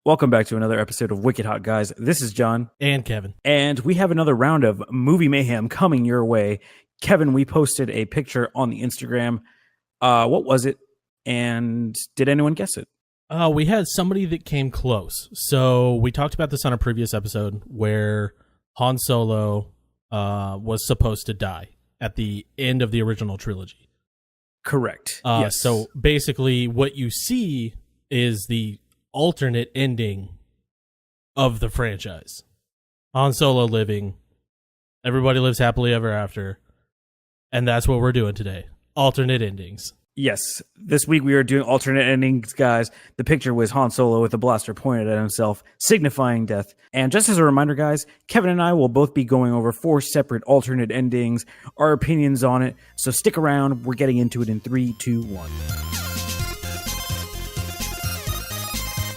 Welcome back to another episode of Wicked Hot Guys. This is John, And Kevin. and we have another round of movie mayhem coming your way. Kevin, we posted a picture on the Instagram. What was it? And did anyone guess it? We had somebody that came close. So we talked about this on a previous episode where Han Solo was supposed to die at the end of the original trilogy. Correct. Yes. So basically what you see is the alternate ending of the franchise. Han Solo living, everybody lives happily ever after, and that's what we're doing today. Alternate endings. Yes, this week we are doing alternate endings, guys. The picture was Han Solo with a blaster pointed at himself, signifying death. And just as a reminder, guys, Kevin and I will both be going over 4 separate alternate endings, our opinions on it. So stick around. We're getting into it in 3, 2, 1.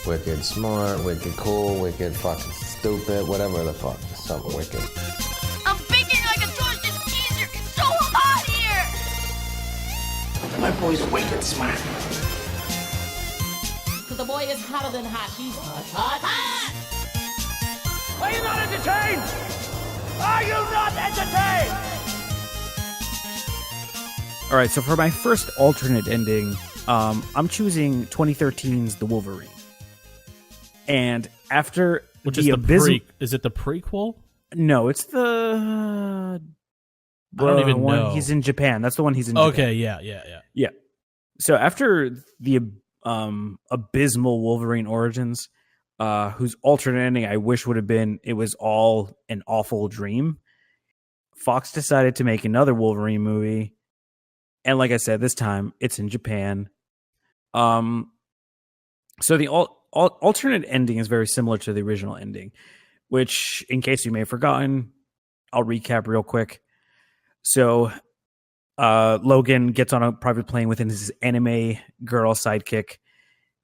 Wicked smart, wicked cool, wicked fucking stupid, whatever the fuck. Something wicked. I'm baking like a Georgia teaser. It's so hot here. My boy's wicked smart. Cause the boy is hotter than hot. He's hot, hot. Are you not entertained? Are you not entertained? All right, so for my first alternate ending, I'm choosing 2013's The Wolverine. And after Which the is the abysmal... is it the prequel? No, it's the... I don't even one. know. He's in Japan. That's the one he's in Japan. Okay, yeah. Yeah. So after the abysmal Wolverine Origins, whose alternate ending I wish would have been it was all an awful dream, Fox decided to make another Wolverine movie. And like I said, this time it's in Japan. So the alternate ending is very similar to the original ending, which, in case you may have forgotten, I'll recap real quick. So Logan gets on a private plane with his anime girl sidekick,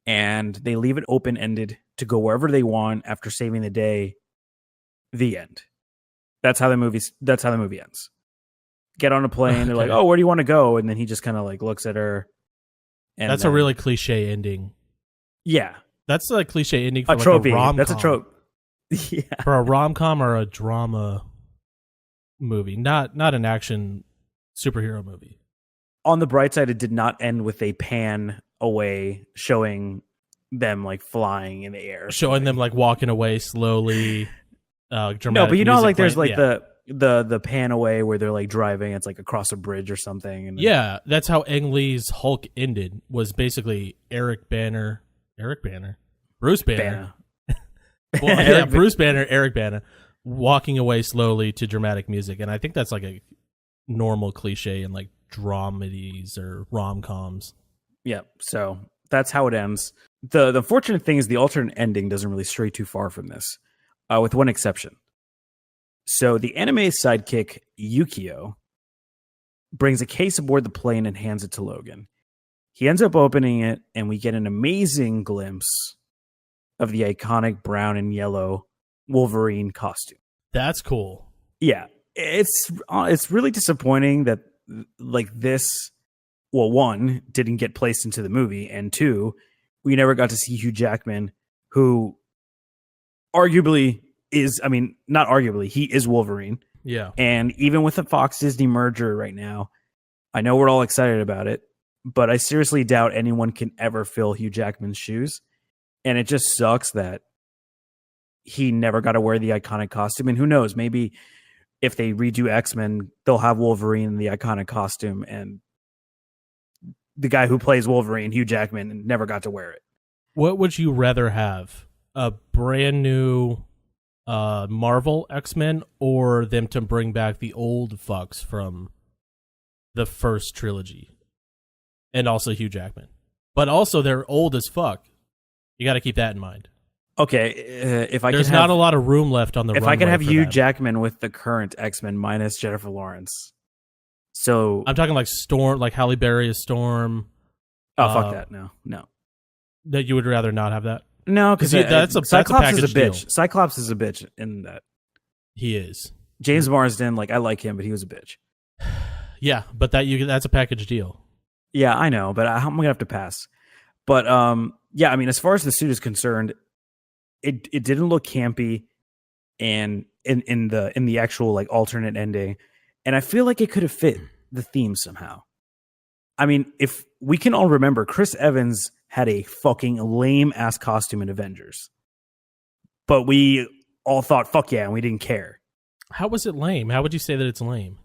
and they leave it open-ended to go wherever they want after saving the day. The end. That's how the movie ends. Get on a plane. They're like, "Oh, where do you want to go?" And then he just kind of like looks at her. And That's a really cliche ending. Yeah, That's a cliche ending for a like trophy. a rom-com. That's a trope. Yeah, For a rom-com or a drama movie, not an action superhero movie. on the bright side, it did not end with a pan away showing them like flying in the air, Showing them like walking away slowly. Dramatic No, but you know, music like there's playing. like Yeah. the pan away where they're like driving. It's like across a bridge or something. And Yeah, that's how Ang Lee's Hulk ended. Was basically Bruce Banner. Banner. Well, yeah, Bruce Banner, Eric Banner, walking away slowly to dramatic music, and I think that's like a normal cliche in like dramedies or rom-coms. Yeah, so that's how it ends. The fortunate thing is the alternate ending doesn't really stray too far from this, with one exception. So the anime sidekick Yukio brings a case aboard the plane and hands it to Logan. He ends up opening it, and we get an amazing glimpse of the iconic brown and yellow Wolverine costume. That's cool. Yeah, it's really disappointing that like this. Well, one, didn't get placed into the movie, and two, we never got to see Hugh Jackman, who arguably is, I mean, not arguably, he is Wolverine. Yeah. And even with the Fox Disney merger right now, I know we're all excited about it, but I seriously doubt anyone can ever fill Hugh Jackman's shoes. And it just sucks that he never got to wear the iconic costume. And who knows, maybe if they redo X-Men, they'll have Wolverine in the iconic costume, and the guy who plays Wolverine, Hugh Jackman, never got to wear it. What would you rather have? A brand new Marvel X-Men, or them to bring back the old fucks from the first trilogy? And also Hugh Jackman. But also they're old as fuck. You got to keep that in mind. Okay, if I There's could not have, a lot of room left on the if I could runway have for Hugh that. Jackman with the current X-Men minus Jennifer Lawrence. So I'm talking like Storm, like Halle Berry as Storm. fuck that. No. That you would rather not have that? No, because that's a Cyclops is a package bitch. deal. Cyclops is a bitch in that. He is. James Marsden, like I like him, but he was a bitch. Yeah, but that's a package deal. Yeah, I know, but I'm gonna have to pass. But yeah, I mean, as far as the suit is concerned, it didn't look campy, and in the actual like alternate ending, and I feel like it could have fit the theme somehow. I mean, if we can all remember, Chris Evans had a fucking lame ass costume in Avengers, but we all thought fuck yeah, and we didn't care. How was it lame? How would you say that it's lame?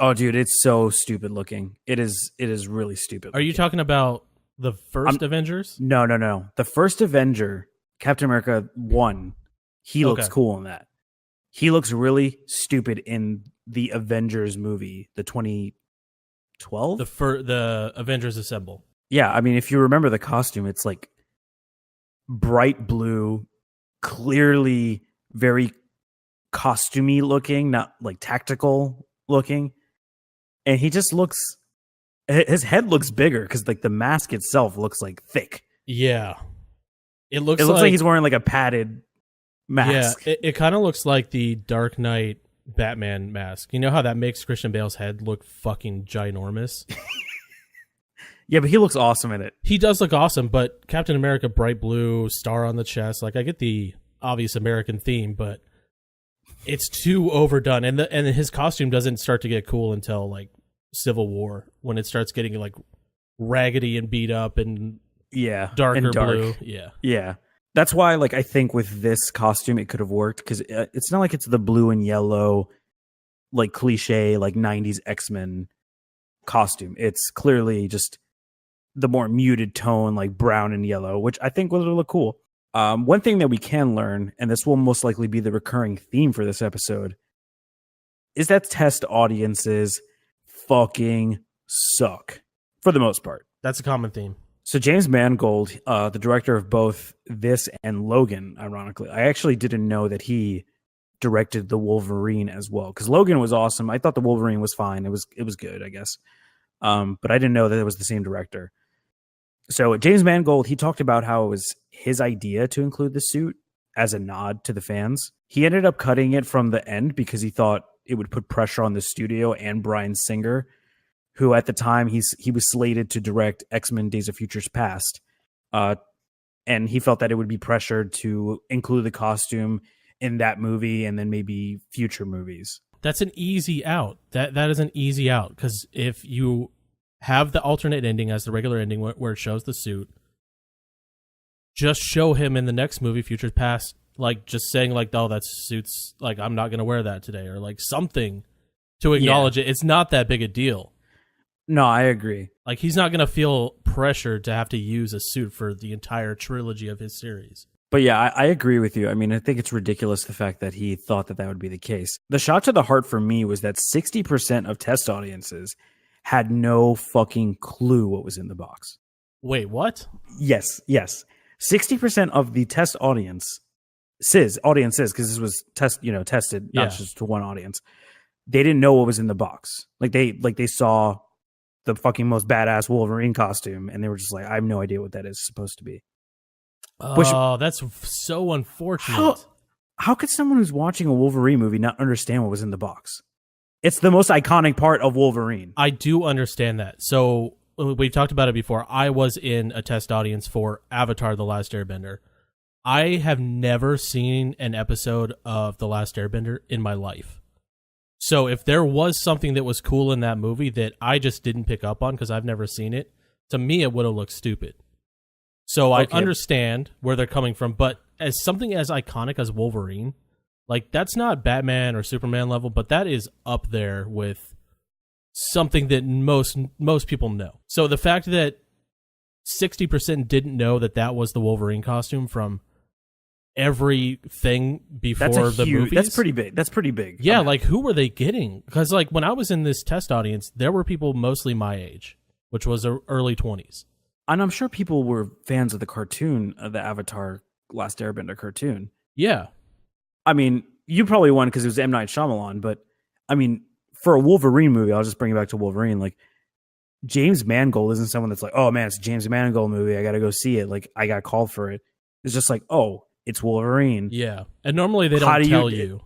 Oh, dude, it's so stupid looking. It is really stupid. Are you looking. talking about the first Avengers? No. The first Avenger, Captain America 1, he looks cool in that. He looks really stupid in the Avengers movie, the 2012? The Avengers Assemble. Yeah, I mean, if you remember the costume, it's like bright blue, clearly very costumey looking, not like tactical looking. And he just looks, his head looks bigger because like the mask itself looks like thick. Yeah. It looks like he's wearing like a padded mask. Yeah, it kind of looks like the Dark Knight Batman mask. You know how that makes Christian Bale's head look fucking ginormous? Yeah, but he looks awesome in it. He does look awesome, but Captain America bright blue, star on the chest, like I get the obvious American theme, but it's too overdone, and his costume doesn't start to get cool until like Civil War, when it starts getting like raggedy and beat up and darker and dark. blue. Yeah. That's why, like, I think with this costume it could have worked, because it's not like it's the blue and yellow, like cliche, like 90s X-Men costume. It's clearly just the more muted tone, like brown and yellow, which I think would look cool. One thing that we can learn, and this will most likely be the recurring theme for this episode, is that test audiences fucking suck for the most part. That's a common theme. So James Mangold, the director of both this and Logan, ironically, I actually didn't know that he directed the Wolverine as well, because Logan was awesome. I thought the Wolverine was fine. It was good, I guess. But I didn't know that it was the same director. So James Mangold, he talked about how it was his idea to include the suit as a nod to the fans. He ended up cutting it from the end because he thought it would put pressure on the studio and Bryan Singer, who at the time he was slated to direct X-Men Days of Futures Past. And he felt that it would be pressured to include the costume in that movie and then maybe future movies. That's an easy out. That is an easy out, because if you have the alternate ending as the regular ending where it shows the suit, just show him in the next movie, Futures Past, like just saying like, oh, that suit's like, I'm not going to wear that today, or like something to acknowledge it. It's not that big a deal. No, I agree. Like, he's not going to feel pressured to have to use a suit for the entire trilogy of his series. But yeah, I agree with you. I mean, I think it's ridiculous the fact that he thought that would be the case. The shot to the heart for me was that 60% of test audiences had no fucking clue what was in the box. Wait, what? Yes. 60% of the test audiences, because this was tested not just to one audience. They didn't know what was in the box. Like they saw the fucking most badass Wolverine costume, and they were just like, I have no idea what that is supposed to be. Oh, that's so unfortunate. How could someone who's watching a Wolverine movie not understand what was in the box? It's the most iconic part of Wolverine. I do understand that. So we talked about it before. I was in a test audience for Avatar: The Last Airbender. I have never seen an episode of The Last Airbender in my life. So if there was something that was cool in that movie that I just didn't pick up on because I've never seen it, to me it would have looked stupid. So I understand where they're coming from, but as something as iconic as Wolverine, like, that's not Batman or Superman level, but that is up there with something that most people know. So the fact that 60% didn't know that was the Wolverine costume from everything before the movies. That's pretty big. Yeah, like, who were they getting? Because like when I was in this test audience, there were people mostly my age, which was early 20s. And I'm sure people were fans of the cartoon, of the Avatar Last Airbender cartoon. Yeah. I mean, you probably won because it was M. Night Shyamalan, but I mean, for a Wolverine movie, I'll just bring it back to Wolverine. Like, James Mangold isn't someone that's like, oh man, it's a James Mangold movie, I got to go see it. Like, I got called for it. It's just like, oh, it's Wolverine. Yeah. And normally they don't tell you.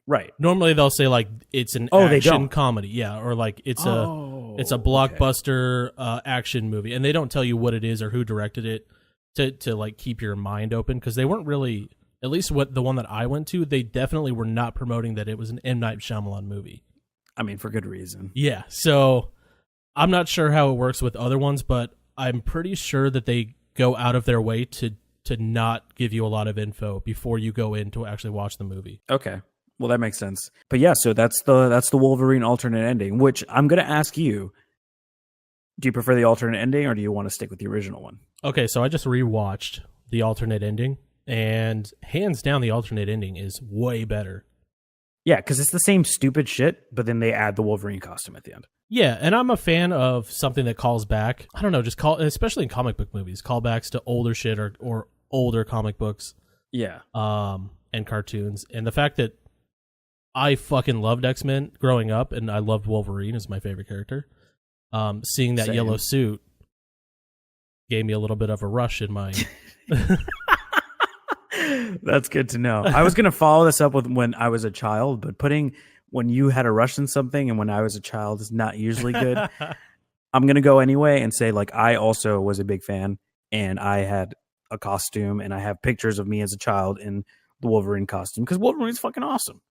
Right. Normally they'll say like it's an action comedy. Yeah. Or like it's a blockbuster action movie. And they don't tell you what it is or who directed it. to like keep your mind open, because they weren't really, at least what the one that I went to, they definitely were not promoting that it was an M. Night Shyamalan movie. I mean, for good reason. Yeah, so I'm not sure how it works with other ones, but I'm pretty sure that they go out of their way to not give you a lot of info before you go in to actually watch the movie. Okay. Well, that makes sense. But yeah, so that's the Wolverine alternate ending, which I'm going to ask you, do you prefer the alternate ending or do you want to stick with the original one? Okay, so I just rewatched the alternate ending, and hands down the alternate ending is way better. Yeah, because it's the same stupid shit, but then they add the Wolverine costume at the end. Yeah, and I'm a fan of something that calls back, I don't know, especially in comic book movies, callbacks to older shit or older comic books. Yeah. And cartoons. And the fact that I fucking loved X-Men growing up, and I loved Wolverine as my favorite character. Seeing that Same. yellow suit gave me a little bit of a rush in my... That's good to know. I was going to follow this up with when I was a child, but putting when you had a rush in something and when I was a child is not usually good. I'm going to go anyway and say, like, I also was a big fan, and I had a costume, and I have pictures of me as a child in the Wolverine costume because Wolverine's fucking awesome.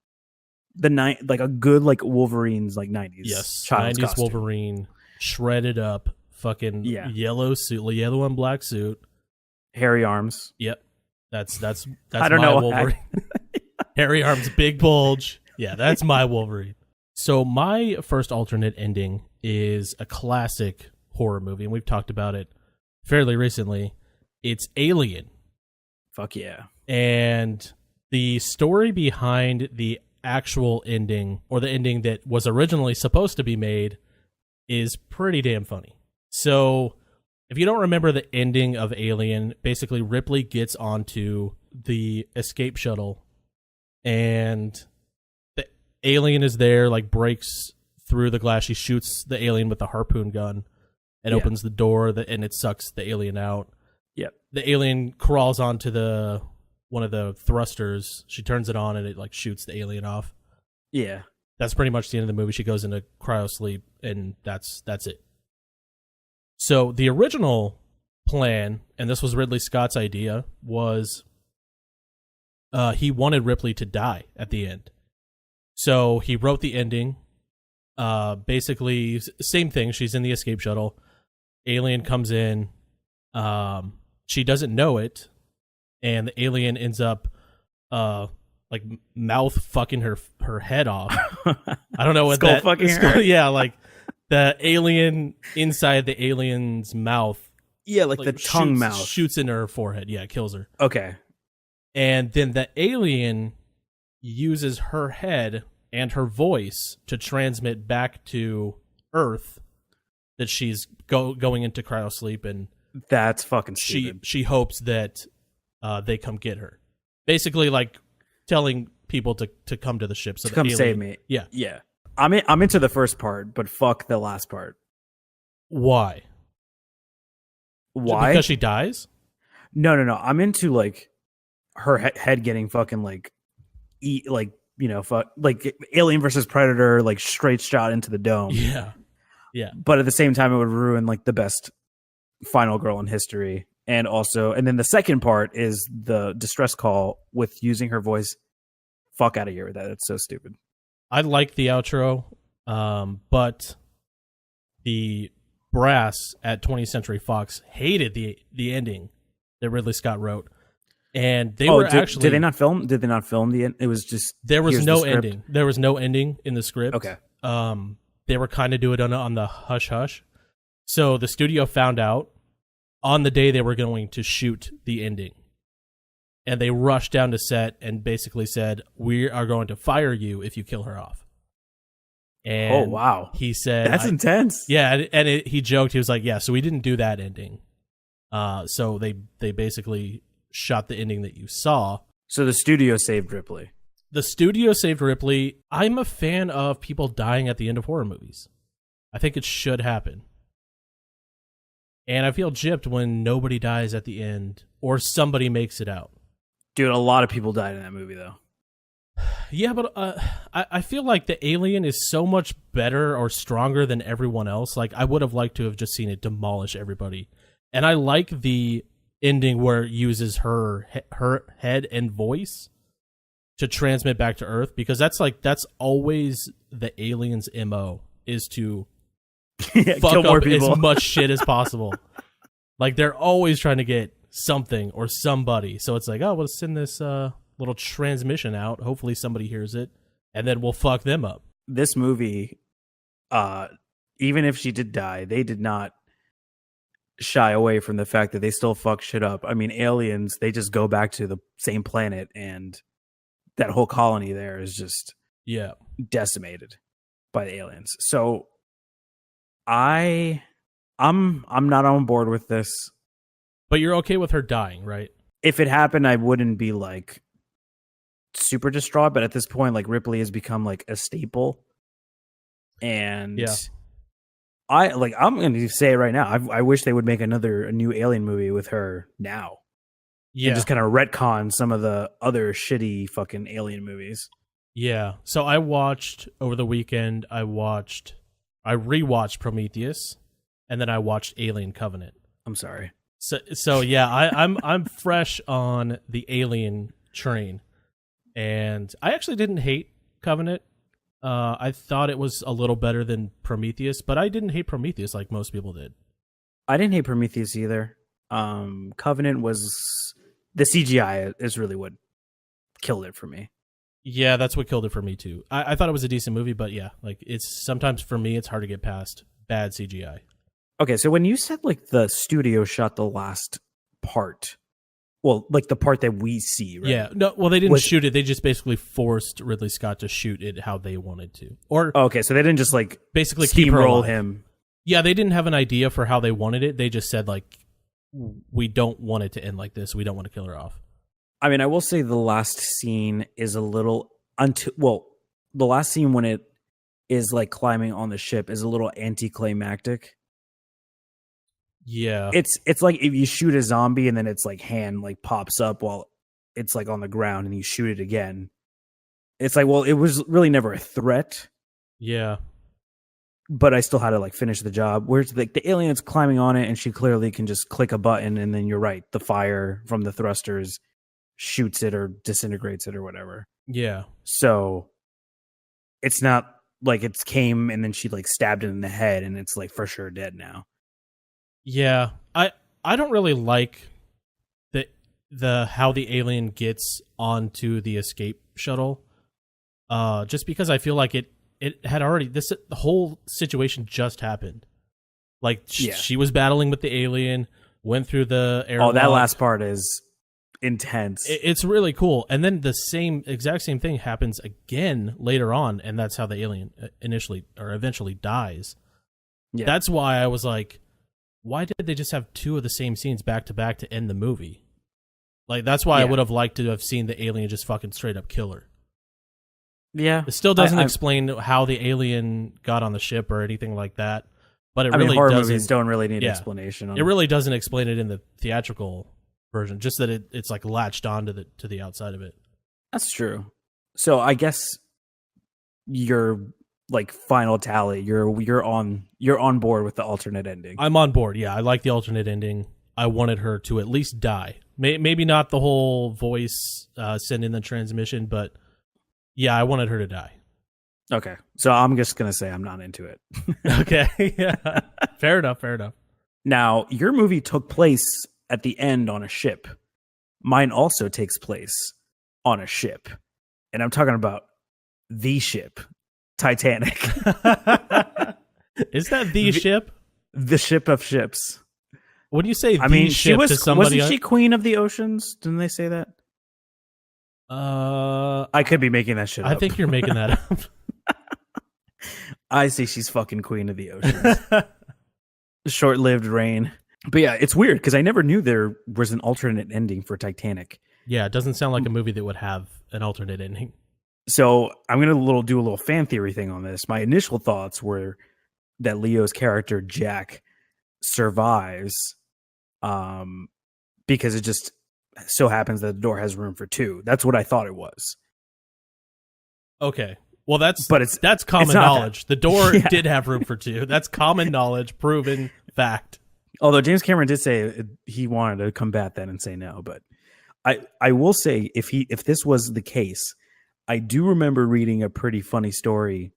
Like a good like Wolverine's like 90s. Yes, child's 90s costume. Wolverine, shredded up, fucking yellow suit, yellow and black suit. Hairy arms. Yep. That's I don't my know. Wolverine. Hairy arms, big bulge. Yeah, that's my Wolverine. So my first alternate ending is a classic horror movie, and we've talked about it fairly recently. It's Alien. Fuck yeah. And the story behind the actual ending, or the ending that was originally supposed to be made, is pretty damn funny. So if you don't remember the ending of Alien, basically Ripley gets onto the escape shuttle and the alien is there, like breaks through the glass. She shoots the alien with the harpoon gun and opens the door and it sucks the alien out. Yep. The alien crawls onto one of the thrusters. She turns it on and it like shoots the alien off. Yeah. That's pretty much the end of the movie. She goes into cryo sleep and that's it. So the original plan, and this was Ridley Scott's idea, was he wanted Ripley to die at the end. So he wrote the ending. Basically, same thing. She's in the escape shuttle. Alien comes in. She doesn't know it. And the alien ends up like mouth fucking her head off. I don't know what Skull that... fucking her. Yeah, like the alien inside the alien's mouth. Yeah, like the tongue mouth. Shoots into her forehead. Yeah, it kills her. Okay. And then the alien uses her head and her voice to transmit back to Earth that she's going into cryosleep, and that's fucking stupid. She hopes that they come get her. Basically, like telling people to come to the ship. So to come save me. Yeah. Yeah. I'm into the first part, but fuck the last part. Why? Why? Because she dies? No. I'm into like her head getting fucking like like Alien versus Predator, like straight shot into the dome. Yeah. Yeah. But at the same time, it would ruin like the best final girl in history. And then the second part is the distress call with using her voice. Fuck out of here with that. It's so stupid. I like the outro, but the brass at 20th Century Fox hated the ending that Ridley Scott wrote, and they were actually. Did they not film? Did they not film the end? It was just there was no ending. There was no ending in the script. Okay. They were kind of doing it on the hush hush, so the studio found out on the day they were going to shoot the ending. And they rushed down to set and basically said, "We are going to fire you if you kill her off." And oh wow, he said, "That's intense." Yeah, and he joked. He was like, "Yeah, so we didn't do that ending. So they basically shot the ending that you saw." So the studio saved Ripley. The studio saved Ripley. I'm a fan of people dying at the end of horror movies. I think it should happen. And I feel gypped when nobody dies at the end or somebody makes it out. Dude, a lot of people died in that movie, though. Yeah, but I feel like the alien is so much better or stronger than everyone else. Like, I would have liked to have just seen it demolish everybody. And I like the ending where it uses her head and voice to transmit back to Earth, because that's always the aliens' MO, is to fuck kill more up people. as much shit as possible. Like, they're always trying to get something or somebody. So it's like, oh, we'll send this little transmission out. Hopefully somebody hears it, and then we'll fuck them up. This movie, even if she did die, they did not shy away from the fact that they still fuck shit up. I mean, aliens, they just go back to the same planet, and that whole colony there is just decimated by the aliens. So I'm not on board with this. But you're okay with her dying, right? If it happened, I wouldn't be like super distraught, but at this point, like, Ripley has become like a staple. And I'm going to say it right now. I wish they would make a new Alien movie with her now. Yeah. And just kind of retcon some of the other shitty fucking Alien movies. Yeah. So I watched over the weekend, I rewatched Prometheus, and then I watched Alien Covenant. I'm sorry. So yeah, I'm fresh on the Alien train. And I actually didn't hate Covenant. I thought it was a little better than Prometheus, but I didn't hate Prometheus like most people did. I didn't hate Prometheus either. Covenant was... The CGI is really what killed it for me. Yeah, that's what killed it for me too. I thought it was a decent movie, but yeah, like, it's sometimes for me it's hard to get past bad CGI. Okay, so when you said like the studio shot the last part, well, like the part that we see, right? Yeah, no, well, they didn't shoot it. They just basically forced Ridley Scott to shoot it how they wanted to. Or okay, so they didn't just like basically keep her steamroll alive. him. Yeah, they didn't have an idea for how they wanted it. They just said, like, we don't want it to end like this. We don't want to kill her off. I mean, I will say the last scene is a little the last scene when it is like climbing on the ship is a little anticlimactic. Yeah. It's like if you shoot a zombie and then its like hand like pops up while it's like on the ground and you shoot it again. It's like, well, it was really never a threat. Yeah. But I still had to like finish the job. Whereas like the alien's climbing on it and she clearly can just click a button, and then you're right, the fire from the thrusters shoots it or disintegrates it or whatever. Yeah. So it's not like it came and then she like stabbed it in the head and it's like for sure dead now. Yeah. I don't really like the how the alien gets onto the escape shuttle. Just because I feel like it had already the whole situation just happened. Like she was battling with the alien, went through the airlock. Oh, that last part is intense. It's really cool. And then the exact same thing happens again later on, and that's how the alien eventually dies. Yeah. That's why I was like, why did they just have two of the same scenes back to back to end the movie? Like, that's why I would have liked to have seen the alien just fucking straight up kill her. Yeah. It still doesn't explain how the alien got on the ship or anything like that. But it really horror doesn't. Movies don't really need explanation on it. Really doesn't explain it in the theatrical version, just that it's like latched on to the outside of it. That's true. So I guess your like final tally, you're on board with the alternate ending. I'm on board. Yeah, I like the alternate ending. I wanted her to at least die. Maybe not the whole voice send in the transmission, but yeah, I wanted her to die. Okay, so I'm just gonna say I'm not into it. Okay, yeah, fair enough. Now, your movie took place at the end on a ship. Mine also takes place on a ship, and I'm talking about the ship, Titanic. Is that the ship? The ship of ships. When you say she was, to somebody, wasn't she queen of the oceans? Didn't they say that? I could be making that shit up. I think you're making that up. I say she's fucking queen of the oceans. Short-lived reign. But yeah, it's weird because I never knew there was an alternate ending for Titanic. Yeah, it doesn't sound like a movie that would have an alternate ending. So I'm going to do a little fan theory thing on this. My initial thoughts were that Leo's character, Jack, survives because it just so happens that the door has room for two. That's what I thought it was. Okay. Well, that's common knowledge. The door Yeah. did have room for two. That's common knowledge, proven fact. Although James Cameron did say he wanted to combat that and say no, but I will say if this was the case, I do remember reading a pretty funny story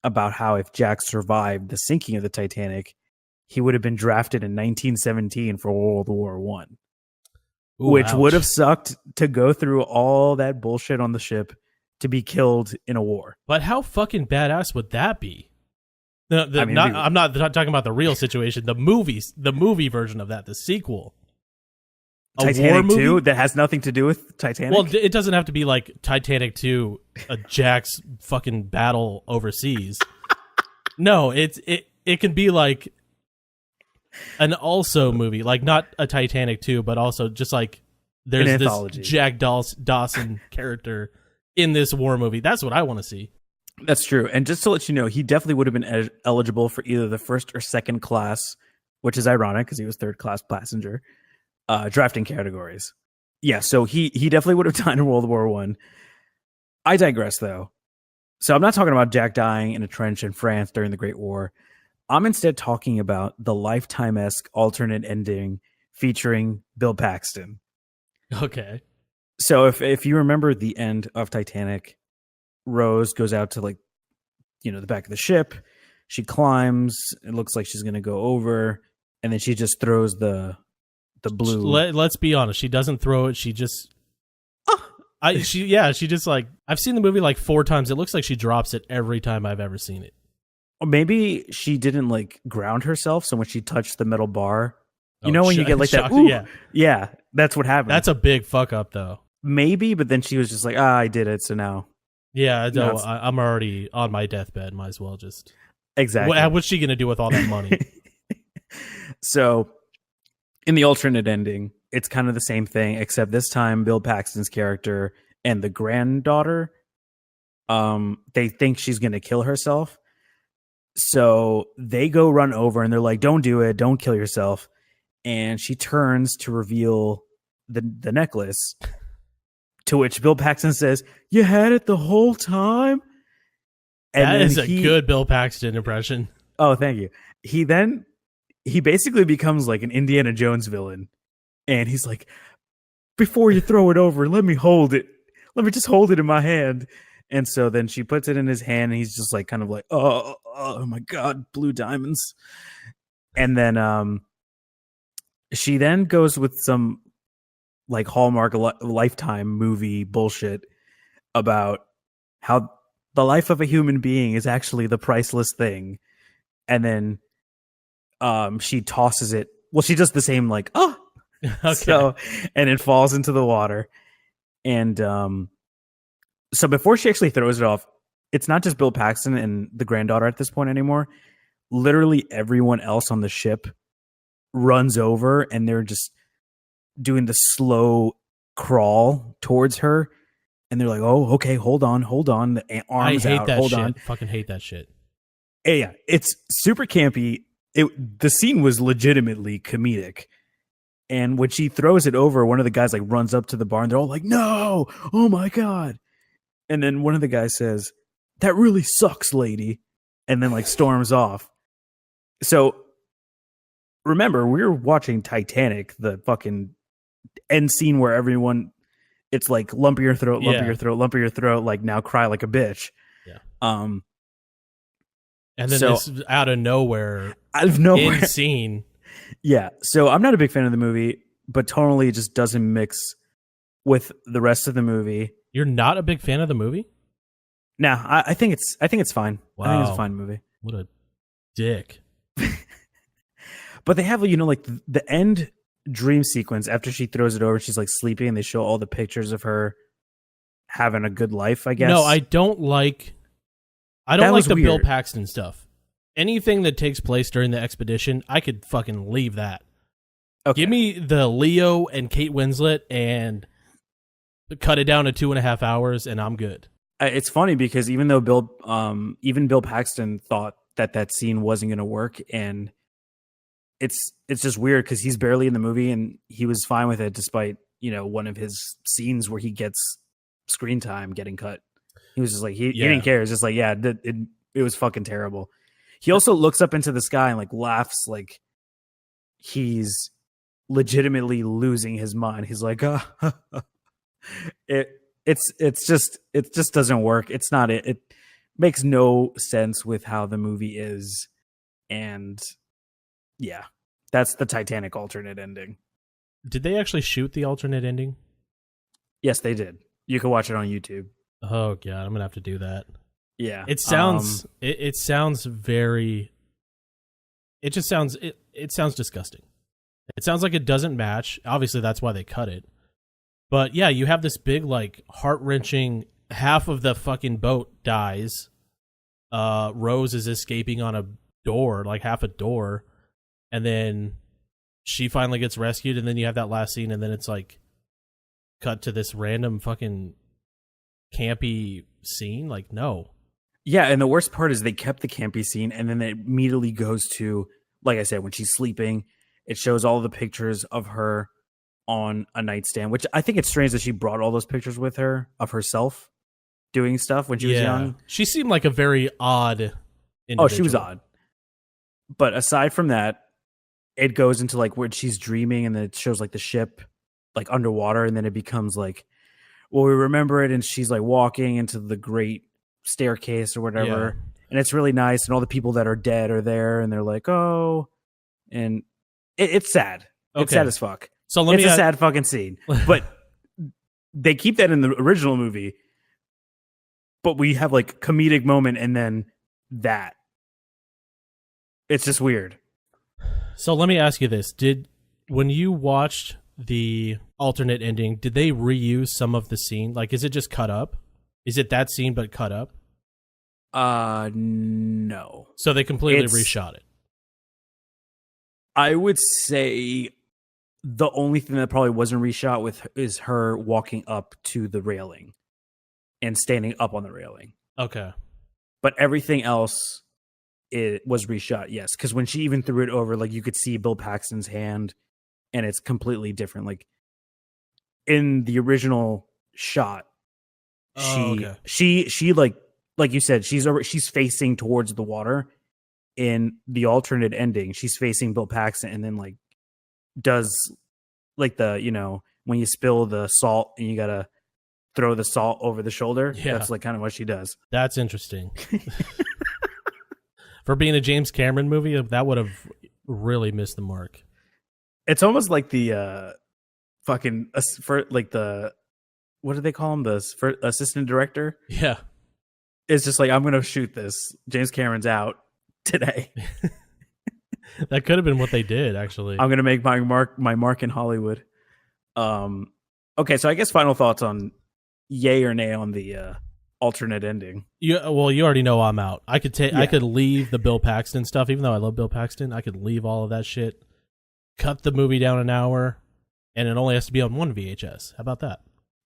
about how if Jack survived the sinking of the Titanic, he would have been drafted in 1917 for World War One, which ouch. would have sucked to go through all that bullshit on the ship to be killed in a war. But how fucking badass would that be? No, I mean, I'm not talking about the real situation. The movie version of that, the sequel. A Titanic war movie? 2 that has nothing to do with Titanic. Well, it doesn't have to be like Titanic 2, a Jack's fucking battle overseas. No, it can be like an also movie, like not a Titanic 2, but also just like there's An this anthology. Jack Dawson character in this war movie. That's what I want to see. That's true. And just to let you know, he definitely would have been eligible for either the first or second class, which is ironic because he was third class passenger, drafting categories. Yeah, so he definitely would have died in World War One. I digress, though. So I'm not talking about Jack dying in a trench in France during the Great War. I'm instead talking about the Lifetime-esque alternate ending featuring Bill Paxton. Okay. So if you remember the end of Titanic, Rose goes out to the back of the ship. She climbs. It looks like she's going to go over, and then she just throws the blue. Let's be honest. She doesn't throw it. She just. She just like I've seen the movie like 4 times. It looks like she drops it every time I've ever seen it. Or maybe she didn't ground herself, so when she touched the metal bar, when you get that, shocked, ooh, yeah, that's what happened. That's a big fuck up, though. Maybe, but then she was just like, I did it, so now. Yeah, No, I'm already on my deathbed. Might as well just. Exactly. What's she gonna do with all that money? So, in the alternate ending, it's kind of the same thing, except this time Bill Paxton's character and the granddaughter, they think she's going to kill herself. So they go run over and they're like, don't do it. Don't kill yourself. And she turns to reveal the necklace, to which Bill Paxton says, you had it the whole time? And that then is a good Bill Paxton impression. Oh, thank you. He basically becomes like an Indiana Jones villain. And he's like, before you throw it over, let me hold it. Let me just hold it in my hand. And so then she puts it in his hand and he's just like, kind of like, oh my God, blue diamonds. And then she then goes with some like Hallmark Lifetime movie bullshit about how the life of a human being is actually the priceless thing. And then she tosses it. Well, she does the same like, oh. Okay. So, and it falls into the water. And so before she actually throws it off, it's not just Bill Paxton and the granddaughter at this point anymore. Literally everyone else on the ship runs over and they're just doing the slow crawl towards her. And they're like, oh, okay, hold on. The arms I hate out, that hold shit. on. Fucking hate that shit. Yeah, it's super campy. The scene was legitimately comedic. And when she throws it over, one of the guys like runs up to the bar and they're all like, no, oh my God. And then one of the guys says, that really sucks, lady. And then like storms off. So remember, we were watching Titanic, the fucking end scene where everyone, it's like lump your throat, lump your throat, lump your throat, like now cry like a bitch. Yeah. And then this out of nowhere end scene. Yeah, so I'm not a big fan of the movie, but tonally it just doesn't mix with the rest of the movie. You're not a big fan of the movie? Nah, I think it's fine. Wow. I think it's a fine movie. What a dick. But they have, like the end dream sequence after she throws it over, she's like sleeping, and they show all the pictures of her having a good life, I guess. No, I don't like the weird. Bill Paxton stuff. Anything that takes place during the expedition, I could fucking leave that. Okay. Give me the Leo and Kate Winslet and cut it down to 2.5 hours, and I'm good. It's funny because even though Bill Paxton thought that scene wasn't going to work, and it's just weird because he's barely in the movie and he was fine with it despite one of his scenes where he gets screen time getting cut. He was just like he didn't care. It's just like it was fucking terrible. He also looks up into the sky and like laughs like he's legitimately losing his mind. He's like, it just doesn't work. It's not it. It makes no sense with how the movie is, and yeah, that's the Titanic alternate ending. Did they actually shoot the alternate ending? Yes, they did. You can watch it on YouTube. Oh god, I'm gonna have to do that. Yeah, It sounds it sounds very. It just sounds it sounds disgusting. It sounds like it doesn't match. Obviously, that's why they cut it. But yeah, you have this big, like, heart-wrenching, half of the fucking boat dies. Rose is escaping on a door, like half a door. And then she finally gets rescued, and then you have that last scene, and then it's like cut to this random fucking campy scene. Like, no. Yeah, and the worst part is they kept the campy scene, and then it immediately goes to, like I said, when she's sleeping, it shows all the pictures of her on a nightstand, which I think it's strange that she brought all those pictures with her of herself doing stuff when she was young. She seemed like a very odd individual. Oh, she was odd. But aside from that, it goes into like where she's dreaming, and then it shows like the ship like underwater, and then it becomes like, well, we remember it, and she's like walking into the great staircase or whatever, and it's really nice, and all the people that are dead are there, and they're like, oh, and it's sad. It's Okay. sad as fuck. So let It's me a sad fucking scene, but they keep that in the original movie, but we have like comedic moment, and then that. It's just weird. So let me ask you this: when you watched the alternate ending, did they reuse some of the scene? Like, is it just cut up? Is it that scene but cut up? No. So they completely It's- reshot it. I would say the only thing that probably wasn't reshot with is her walking up to the railing and standing up on the railing. Okay. But everything else, it was reshot, yes. Because when she even threw it over, like you could see Bill Paxton's hand, and it's completely different. Like in the original shot, Oh, okay. she like you said, she's facing towards the water. In the alternate ending, she's facing Bill Paxton, and then like does like the, you know, when you spill the salt and you gotta throw the salt over the shoulder. Yeah. That's like kind of what she does. That's interesting. For being a James Cameron movie, that would have really missed the mark. It's almost like the fucking for like the, what do they call him, the assistant director. Yeah. It's just like, I'm gonna shoot this. James Cameron's out today. That could have been what they did, actually. I'm gonna make my mark in Hollywood. Okay, so I guess final thoughts on yay or nay on the alternate ending. You already know I'm out. I could Yeah. I could leave the Bill Paxton stuff, even though I love Bill Paxton. I could leave all of that shit, cut the movie down an hour, and it only has to be on one VHS. How about that?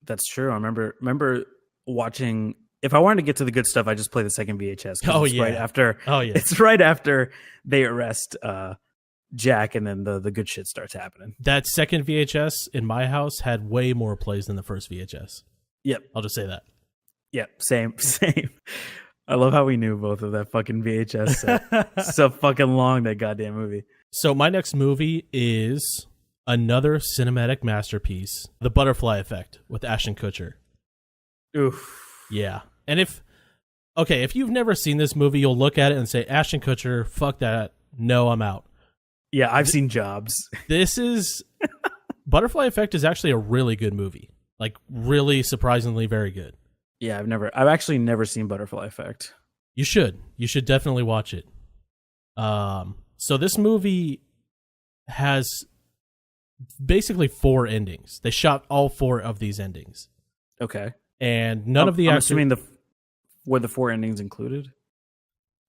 That's true. I remember watching. If I wanted to get to the good stuff, I just play the second VHS. 'Cause Oh, it's yeah. right after. Oh yeah, It's right after they arrest Jack, and then the good shit starts happening. that second VHS in my house had way more plays than the first VHS. Yep. I'll just say that. Yep. Same. I love how we knew both of that fucking VHS set. So fucking long, that goddamn movie. So my next movie is another cinematic masterpiece, The Butterfly Effect with Ashton Kutcher. Oof. Yeah. And if you've never seen this movie, you'll look at it and say, Ashton Kutcher, fuck that. No, I'm out. Yeah, I've seen Jobs. This is Butterfly Effect is actually a really good movie. Like, really surprisingly very good. Yeah, I've actually never seen Butterfly Effect. You should definitely watch it. So this movie has basically 4 endings. They shot all 4 of these endings. Okay. And none of the I'm actors, assuming were the 4 endings included?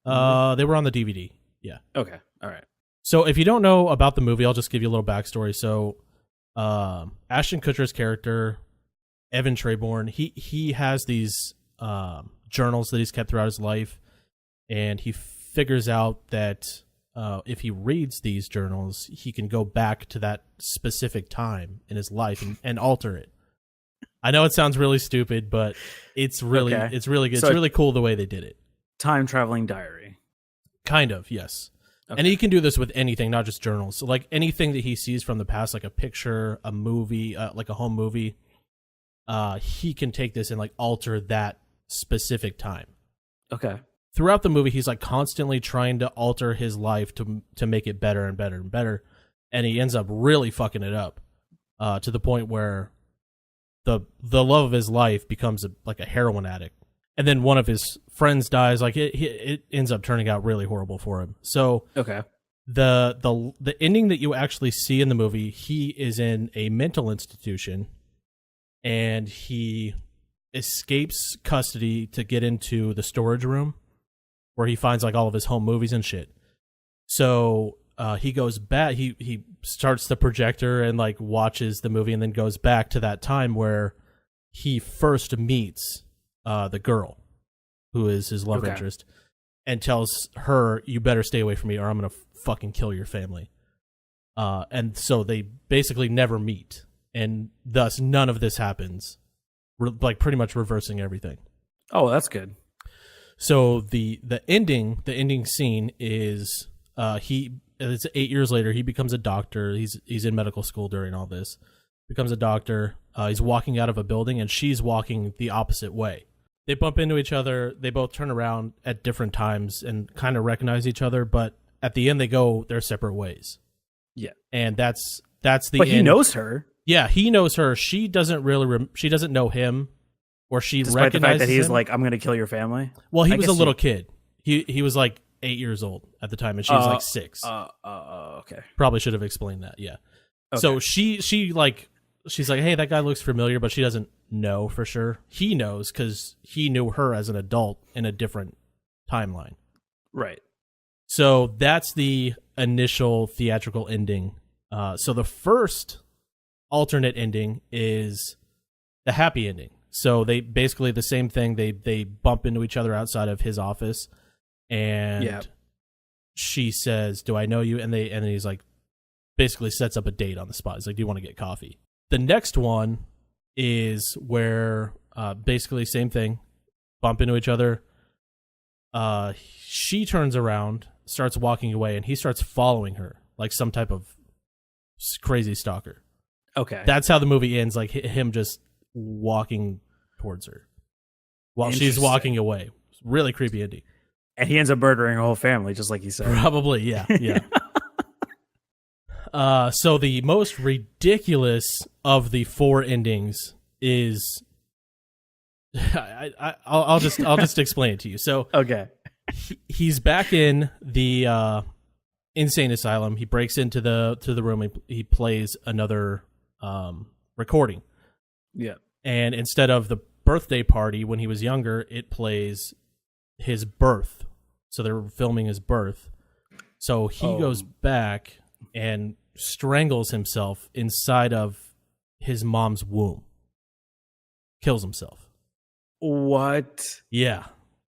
they were on the DVD. Yeah. Okay. All right. So if you don't know about the movie, I'll just give you a little backstory. So Ashton Kutcher's character, Evan Treborn, he has these journals that he's kept throughout his life, and he figures out that if he reads these journals, he can go back to that specific time in his life and alter it. I know it sounds really stupid, but it's really Okay. it's really good. So it's really cool the way they did it. Time traveling diary. Kind of, yes. And he can do this with anything, not just journals. So like anything that he sees from the past, like a picture, a movie, like a home movie, he can take this and like alter that specific time. Okay. Throughout the movie, he's like constantly trying to alter his life to make it better and better and better. And he ends up really fucking it up to the point where the love of his life becomes like a heroin addict. And then one of his friends dies. Like it ends up turning out really horrible for him. So Okay. the ending that you actually see in the movie, he is in a mental institution and he escapes custody to get into the storage room where he finds like all of his home movies and shit. So he goes back, he starts the projector and like watches the movie and then goes back to that time where he first meets the girl who is his love interest and tells her, you better stay away from me or I'm going to fucking kill your family. And so they basically never meet. And thus none of this happens. Like pretty much reversing everything. Oh, that's good. So the ending scene is it's 8 years later. He becomes a doctor. He's in medical school during all this. Becomes a doctor. He's walking out of a building, and she's walking the opposite way. They bump into each other. They both turn around at different times and kind of recognize each other. But at the end, they go their separate ways. Yeah, and that's the. But end. he knows her. Yeah, he knows her. She doesn't really. She doesn't know him, or she Despite the fact recognizes that he's him. like, I'm going to kill your family. Well, he was a little kid. He was like 8 years old at the time, and she was like 6. Okay. Probably should have explained that. Yeah. Okay. So she's like, hey, that guy looks familiar, but she doesn't know for sure. He knows because he knew her as an adult in a different timeline. Right. So that's the initial theatrical ending. So the first alternate ending is the happy ending. So they basically the same thing. They bump into each other outside of his office, and she says, "Do I know you?" And then he's like, basically sets up a date on the spot. He's like, "Do you want to get coffee?" The next one is where basically same thing, bump into each other. She turns around, starts walking away, and he starts following her like some type of crazy stalker. Okay, that's how the movie ends. Like him just walking towards her while she's walking away. Really creepy ending. And he ends up murdering her whole family, just like he said. Probably, yeah. So the most ridiculous of the 4 endings is, I'll just explain it to you. So okay, he's back in the insane asylum. He breaks into the room. He plays another recording. Yeah, and instead of the birthday party when he was younger, it plays his birth. So they're filming his birth. So he goes back and strangles himself inside of his mom's womb. Kills himself. What? Yeah.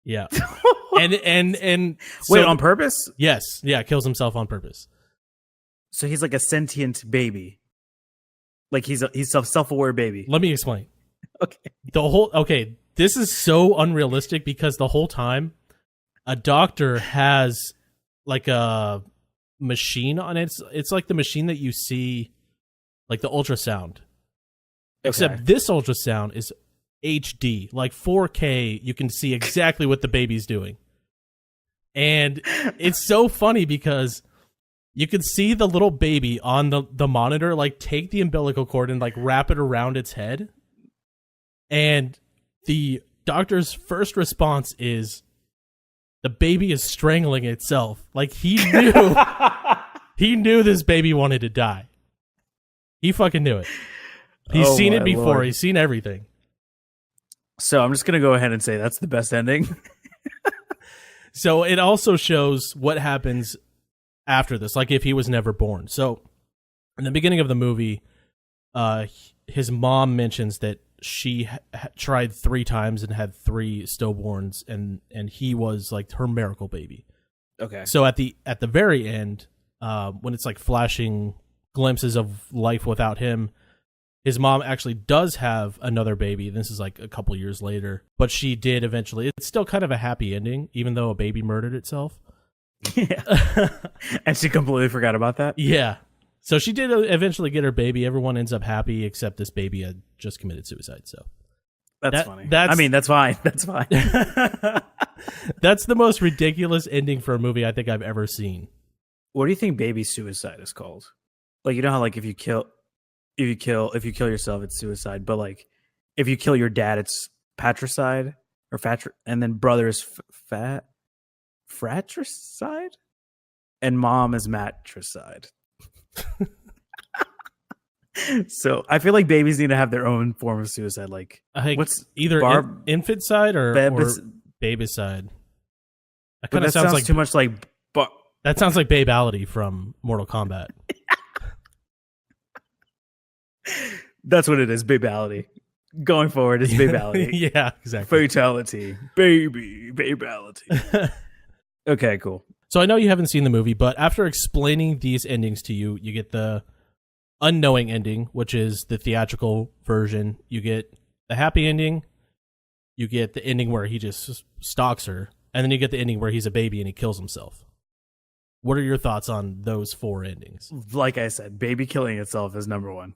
and so, wait, on purpose? Yes. Yeah, kills himself on purpose. So he's like a sentient baby. Like he's a self-aware baby. Let me explain. Okay. This is so unrealistic because the whole time a doctor has like a machine on it. It's like the machine that you see, like the ultrasound. Except this ultrasound is HD, like 4K. You can see exactly what the baby's doing. And it's so funny because you can see the little baby on the monitor, like take the umbilical cord and like wrap it around its head. And the doctor's first response is, the baby is strangling itself. Like he knew this baby wanted to die. He fucking knew it. He's seen it before. Lord. He's seen everything. So I'm just going to go ahead and say that's the best ending. So it also shows what happens after this, like if he was never born. So in the beginning of the movie, his mom mentions that she tried 3 times and had 3 stillborns, and he was like her miracle baby. Okay. So at the very end, when it's like flashing glimpses of life without him, his mom actually does have another baby. This is like a couple years later, but she did eventually. It's still kind of a happy ending, even though a baby murdered itself. Yeah. And she completely forgot about that. Yeah. So she did eventually get her baby. Everyone ends up happy except this baby had just committed suicide. So That's funny. that's- I mean, that's fine. That's fine. that's the most ridiculous ending for a movie I think I've ever seen. What do you think baby suicide is called? Like, you know how like if you kill yourself, it's suicide. But like if you kill your dad, it's patricide or and then brother is fratricide, and mom is matricide. So I feel like babies need to have their own form of suicide. Like, I think what's either infant side or baby side. That kind of sounds like too much like. That sounds like babality from Mortal Kombat. That's what it is. Babality. Going forward, it's babality. Yeah, exactly. Fatality. Babality. Okay, cool. So I know you haven't seen the movie, but after explaining these endings to you, you get the unknowing ending, which is the theatrical version. You get the happy ending. You get the ending where he just stalks her. And then you get the ending where he's a baby and he kills himself. What are your thoughts on those 4 endings? Like I said, baby killing itself is number 1.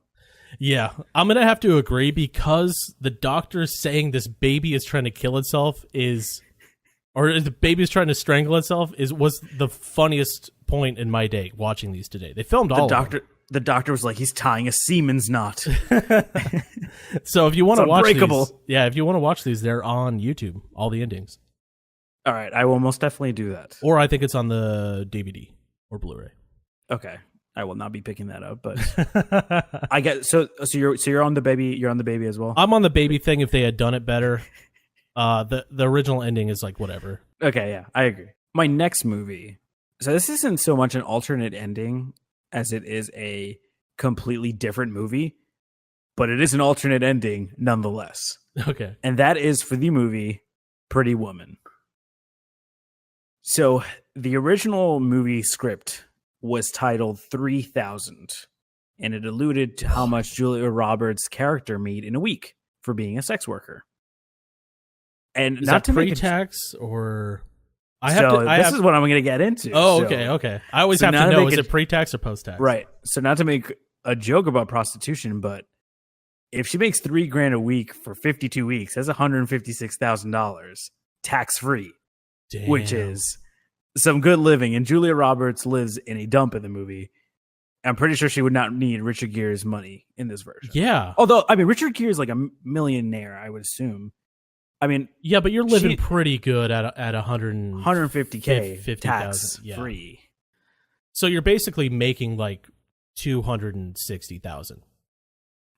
Yeah, I'm going to have to agree because the doctor saying this baby is trying to kill itself or the baby is trying to strangle itself was the funniest point in my day watching these today. They filmed all of them. The doctor was like, he's tying a Siemens knot. So if you want to watch unbreakable. these, if you want to watch these, they're on YouTube, all the endings. All right, I will most definitely do that. Or I think it's on the DVD or Blu-ray. Okay, I will not be picking that up, but I get so you're on the baby. You're on the baby as well. I'm on the baby thing. If they had done it better, the original ending is like whatever. Okay, yeah, I agree. My next movie. So this isn't so much an alternate ending as it is a completely different movie, but it is an alternate ending nonetheless. Okay, and that is for the movie Pretty Woman. So the original movie script was titled 3000, and it alluded to how much Julia Roberts' character made in a week for being a sex worker. And is not that to make pre-tax or this is what I'm going to get into. Oh, So- okay. I always so have now to to know make is it- it pre-tax or post-tax? Right. So not to make a joke about prostitution, but if she makes $3,000 a week for 52 weeks, that's $156,000 tax free, Damn. which is some good living. And Julia Roberts lives in a dump in the movie. I'm pretty sure she would not need Richard Gere's money in this version. Yeah. Although, I mean, Richard Gere is like a millionaire, I would assume. I mean, Yeah, but you're living pretty good at 150K 50,000, tax yeah. free. So you're basically making like 260,000.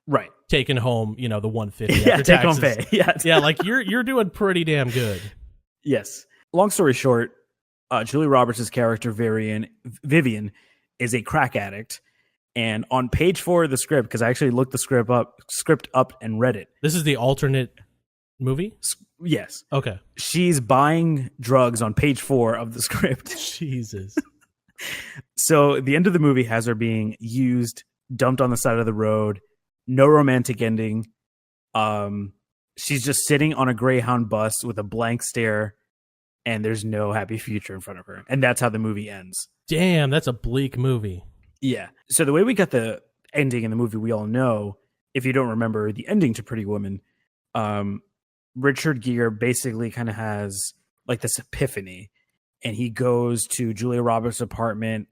Right. Taking home, the 150 Yeah, after take home taxes. pay. Yeah. Yeah, like you're doing pretty damn good. Yes. Long story short, Julia Roberts' character Vivian is a crack addict, and on page 4 of the script, because I actually looked the script up and read it. This is the alternate movie? Yes, Okay. she's buying drugs on page 4 of the script. Jesus. So the end of the movie has her being used, dumped on the side of the road. No romantic ending. She's just sitting on a Greyhound bus with a blank stare, and there's no happy future in front of her. And that's how the movie ends. Damn, that's a bleak movie. Yeah. So the way we got the ending in the movie, we all know, if you don't remember the ending to Pretty Woman, Richard Gere basically kind of has like this epiphany, and he goes to Julia Roberts' apartment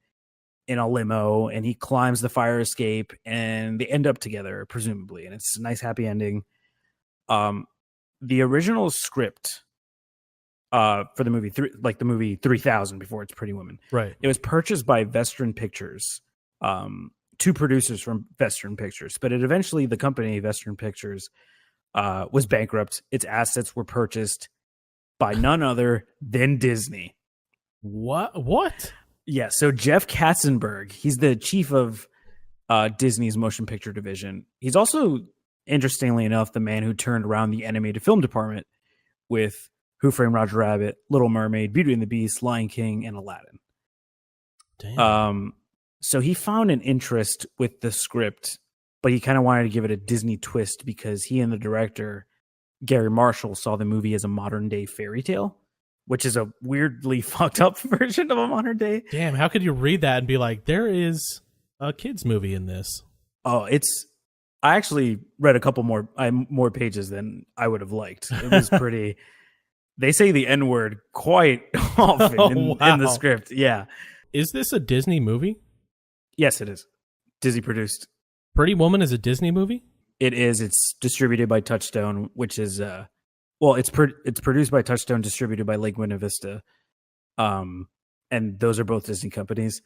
in a limo, and he climbs the fire escape, and they end up together, presumably. And it's a nice happy ending. The original script for the movie, the movie 3000 before it's Pretty Woman, Right. it was purchased by Vestron Pictures, 2 producers from Vestron Pictures, but the company Vestron Pictures was bankrupt. Its assets were purchased by none other than Disney. What? Yeah, so Jeff Katzenberg, he's the chief of Disney's motion picture division. He's also, interestingly enough, the man who turned around the animated film department with Who Framed Roger Rabbit, Little Mermaid, Beauty and the Beast, Lion King, and Aladdin. Damn. So he found an interest with the script, but he kind of wanted to give it a Disney twist because he and the director, Gary Marshall, saw the movie as a modern day fairy tale. which is a weirdly fucked up version of a modern day. Damn, how could you read that and be like, there is a kids movie in this? Oh, I actually read a couple more pages than I would have liked. It was pretty. They say the N-word quite often in the script. Yeah. Is this a Disney movie? Yes, it is. Disney produced. Pretty Woman is a Disney movie? It is. It's distributed by Touchstone, which is it's produced by Touchstone, distributed by Lake Buena Vista, and those are both Disney companies.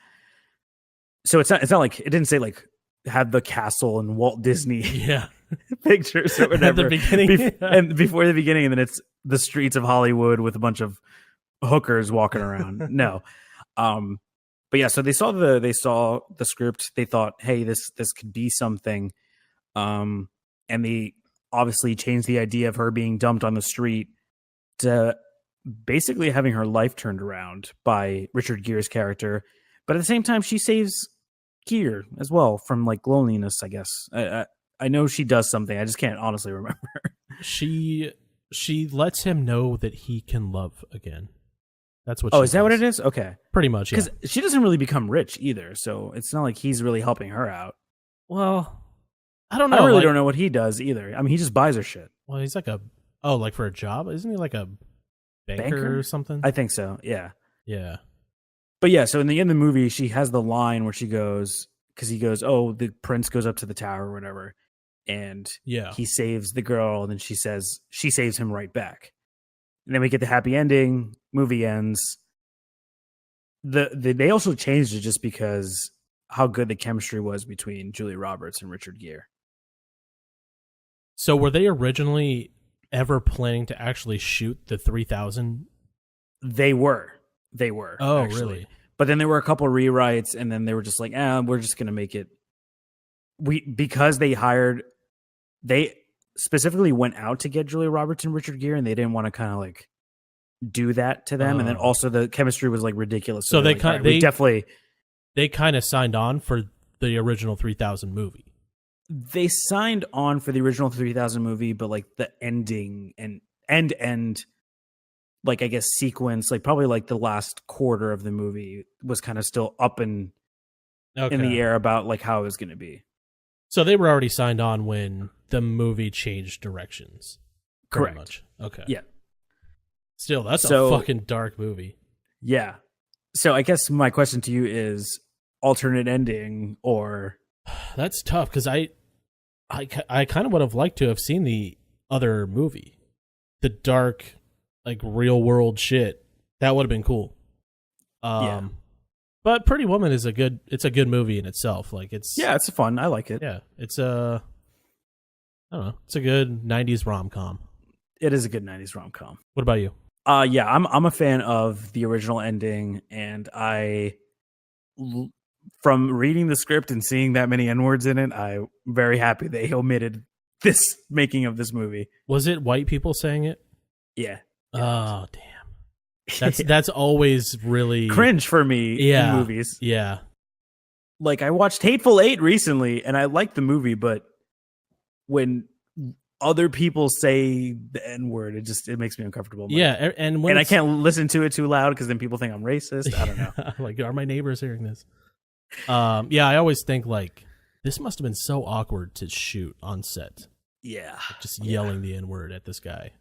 So it's not like it didn't say like had the castle and Walt Disney pictures or whatever At the beginning, and before the beginning, and then it's the streets of Hollywood with a bunch of hookers walking around. No, but yeah. So they saw the script. They thought, hey, this could be something. And they obviously changed the idea of her being dumped on the street to basically having her life turned around by Richard Gere's character. But at the same time, she saves Gere as well from like loneliness, I guess. I know she does something. I just can't honestly remember. She lets him know that he can love again. That's what. Oh, is that what it is? Okay, pretty much. Because she doesn't really become rich either, so it's not like he's really helping her out. Well, I don't know. I really don't know what he does either. I mean, he just buys her shit. Well, he's like like for a job, isn't he like a banker or something? I think so. Yeah. Yeah. But yeah, so in the end of the movie, she has the line where she goes, because he goes, oh, the prince goes up to the tower or whatever, and he saves the girl, and then she says she saves him right back. And then we get the happy ending, movie ends. They also changed it just because how good the chemistry was between Julia Roberts and Richard Gere. So were they originally ever planning to actually shoot the 3000? They were. Oh, actually. really? But then there were a couple rewrites, and then they were just like, we're just going to make it. Because they specifically went out to get Julia Roberts and Richard Gere, and they didn't want to kind of like do that to them. And then also the chemistry was like ridiculous. So they they kind of signed on for the original 3000 movie. They signed on for the original 3000 movie, but like the ending and end, like I guess sequence, like probably like the last quarter of the movie was kind of still up in the air about like how it was going to be. So they were already signed on when the movie changed directions. Correct. Much. Okay. Yeah. Still, that's a fucking dark movie. Yeah. So I guess my question to you is alternate ending or... That's tough because I kind of would have liked to have seen the other movie. The dark, like real world shit. That would have been cool. But Pretty Woman is a good movie in itself. Like it's fun. I like it. Yeah. It's I don't know. It's a good 90s rom-com. It is a good 90s rom-com. What about you? Yeah, I'm a fan of the original ending, and from reading the script and seeing that many N-words in it, I'm very happy they omitted this making of this movie. Was it white people saying it? Yeah. Oh, damn. That's always really cringe for me in movies. Yeah. Like I watched Hateful Eight recently, and I liked the movie, but when other people say the N-word, it makes me uncomfortable. Yeah, and I can't listen to it too loud because then people think I'm racist. I don't know. Like, are my neighbors hearing this? Yeah, I always think like this must have been so awkward to shoot on set. Yeah, like, just yelling the N-word at this guy.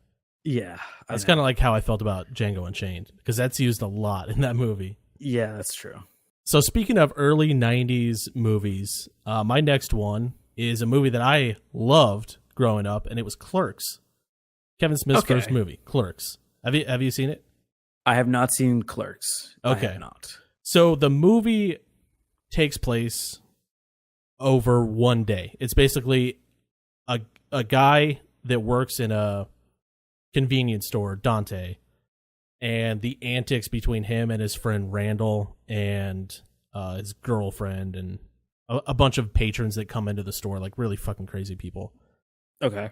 Yeah, that's kind of like how I felt about Django Unchained because that's used a lot in that movie. Yeah, that's true. So speaking of early 90s movies, my next one is a movie that I loved growing up, and it was Clerks. Kevin Smith's first movie, Clerks. Have you seen it? I have not seen Clerks. Okay. I have not. So the movie takes place over one day. It's basically a guy that works in a convenience store, Dante, and the antics between him and his friend Randall and his girlfriend and a bunch of patrons that come into the store, like really fucking crazy people. Okay.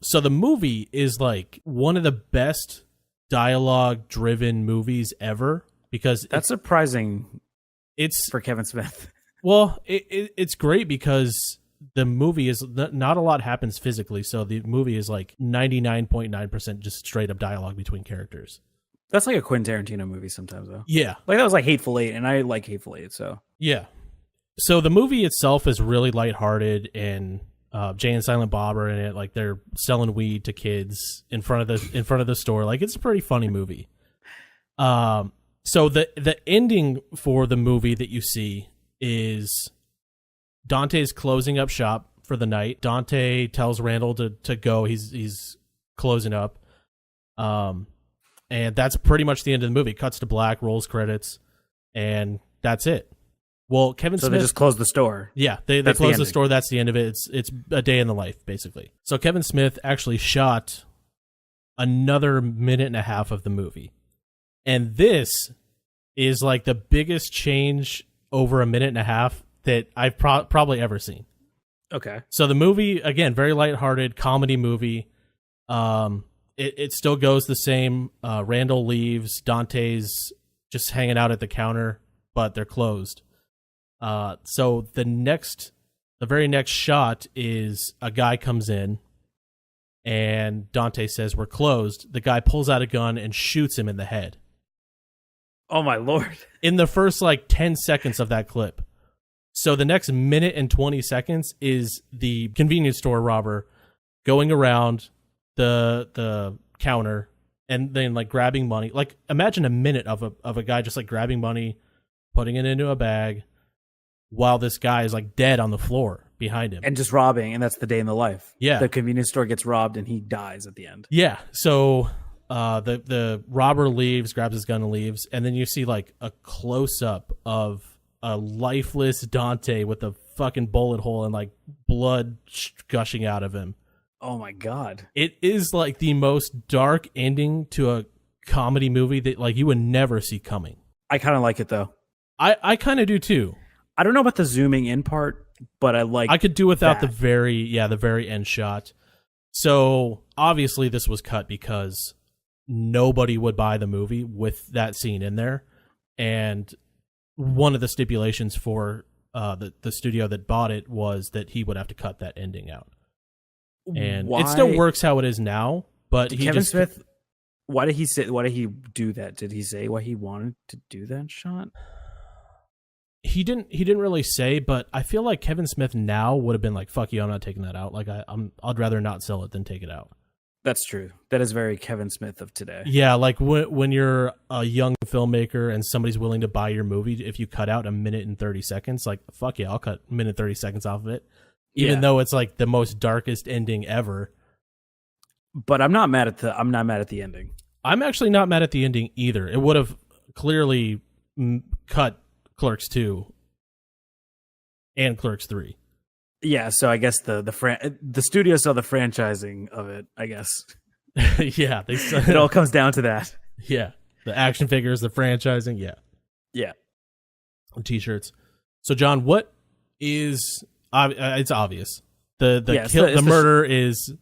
So the movie is like one of the best dialogue driven movies ever because that's surprising. It's for Kevin Smith. Well, it's great because the movie is not a lot happens physically. So the movie is like 99.9% just straight up dialogue between characters. That's like a Quentin Tarantino movie sometimes, though. Yeah. Like that was like Hateful Eight, and I like Hateful Eight, so Yeah. So the movie itself is really lighthearted, and Jay and Silent Bob are in it. Like they're selling weed to kids in front of the store. Like it's a pretty funny movie. So the ending for the movie that you see is Dante's closing up shop for the night. Dante tells Randall to go. He's closing up. And that's pretty much the end of the movie. Cuts to black, rolls credits, and that's it. Well, Kevin so Smith... they just closed the store. Yeah, they close the store. That's the end of it. It's a day in the life, basically. So Kevin Smith actually shot another minute and a half of the movie. And this is like the biggest change over a minute and a half that I've probably ever seen. Okay. So the movie, again, very lighthearted comedy movie. It still goes the same. Randall leaves. Dante's just hanging out at the counter, but they're closed. So the very next shot is a guy comes in and Dante says, "We're closed." The guy pulls out a gun and shoots him in the head. Oh my Lord. In the first like 10 seconds of that clip. So the next minute and 20 seconds is the convenience store robber going around the counter and then like grabbing money. Like imagine a minute of a guy just like grabbing money, putting it into a bag while this guy is like dead on the floor behind him. And just robbing, and that's the day in the life. Yeah. The convenience store gets robbed and he dies at the end. Yeah. So the robber leaves, grabs his gun and leaves, and then you see like a close up of a lifeless Dante with a fucking bullet hole and like blood gushing out of him. Oh my God. It is like the most dark ending to a comedy movie that like you would never see coming. I kind of like it though. I kind of do too. I don't know about the zooming in part, but I could do without that. the very end shot. So obviously this was cut because nobody would buy the movie with that scene in there. And one of the stipulations for the studio that bought it was that he would have to cut that ending out. And it still works how it is now, but Kevin Smith, why did he do that? Did he say why he wanted to do that shot? He didn't really say, but I feel like Kevin Smith now would have been like, "Fuck you, I'm not taking that out. Like I'd rather not sell it than take it out." That's true. That is very Kevin Smith of today. Yeah, like when you're a young filmmaker and somebody's willing to buy your movie, if you cut out a minute and 30 seconds, like, fuck yeah, I'll cut a minute and 30 seconds off of it. Even though it's like the most darkest ending ever. But I'm not mad at the ending. I'm actually not mad at the ending either. It would have clearly cut Clerks 2 and Clerks 3. Yeah, so I guess the studio saw the franchising of it, I guess. Yeah, it all comes down to that. Yeah, the action figures, the franchising, yeah, t-shirts. So, John, what is? It's obvious. The murder is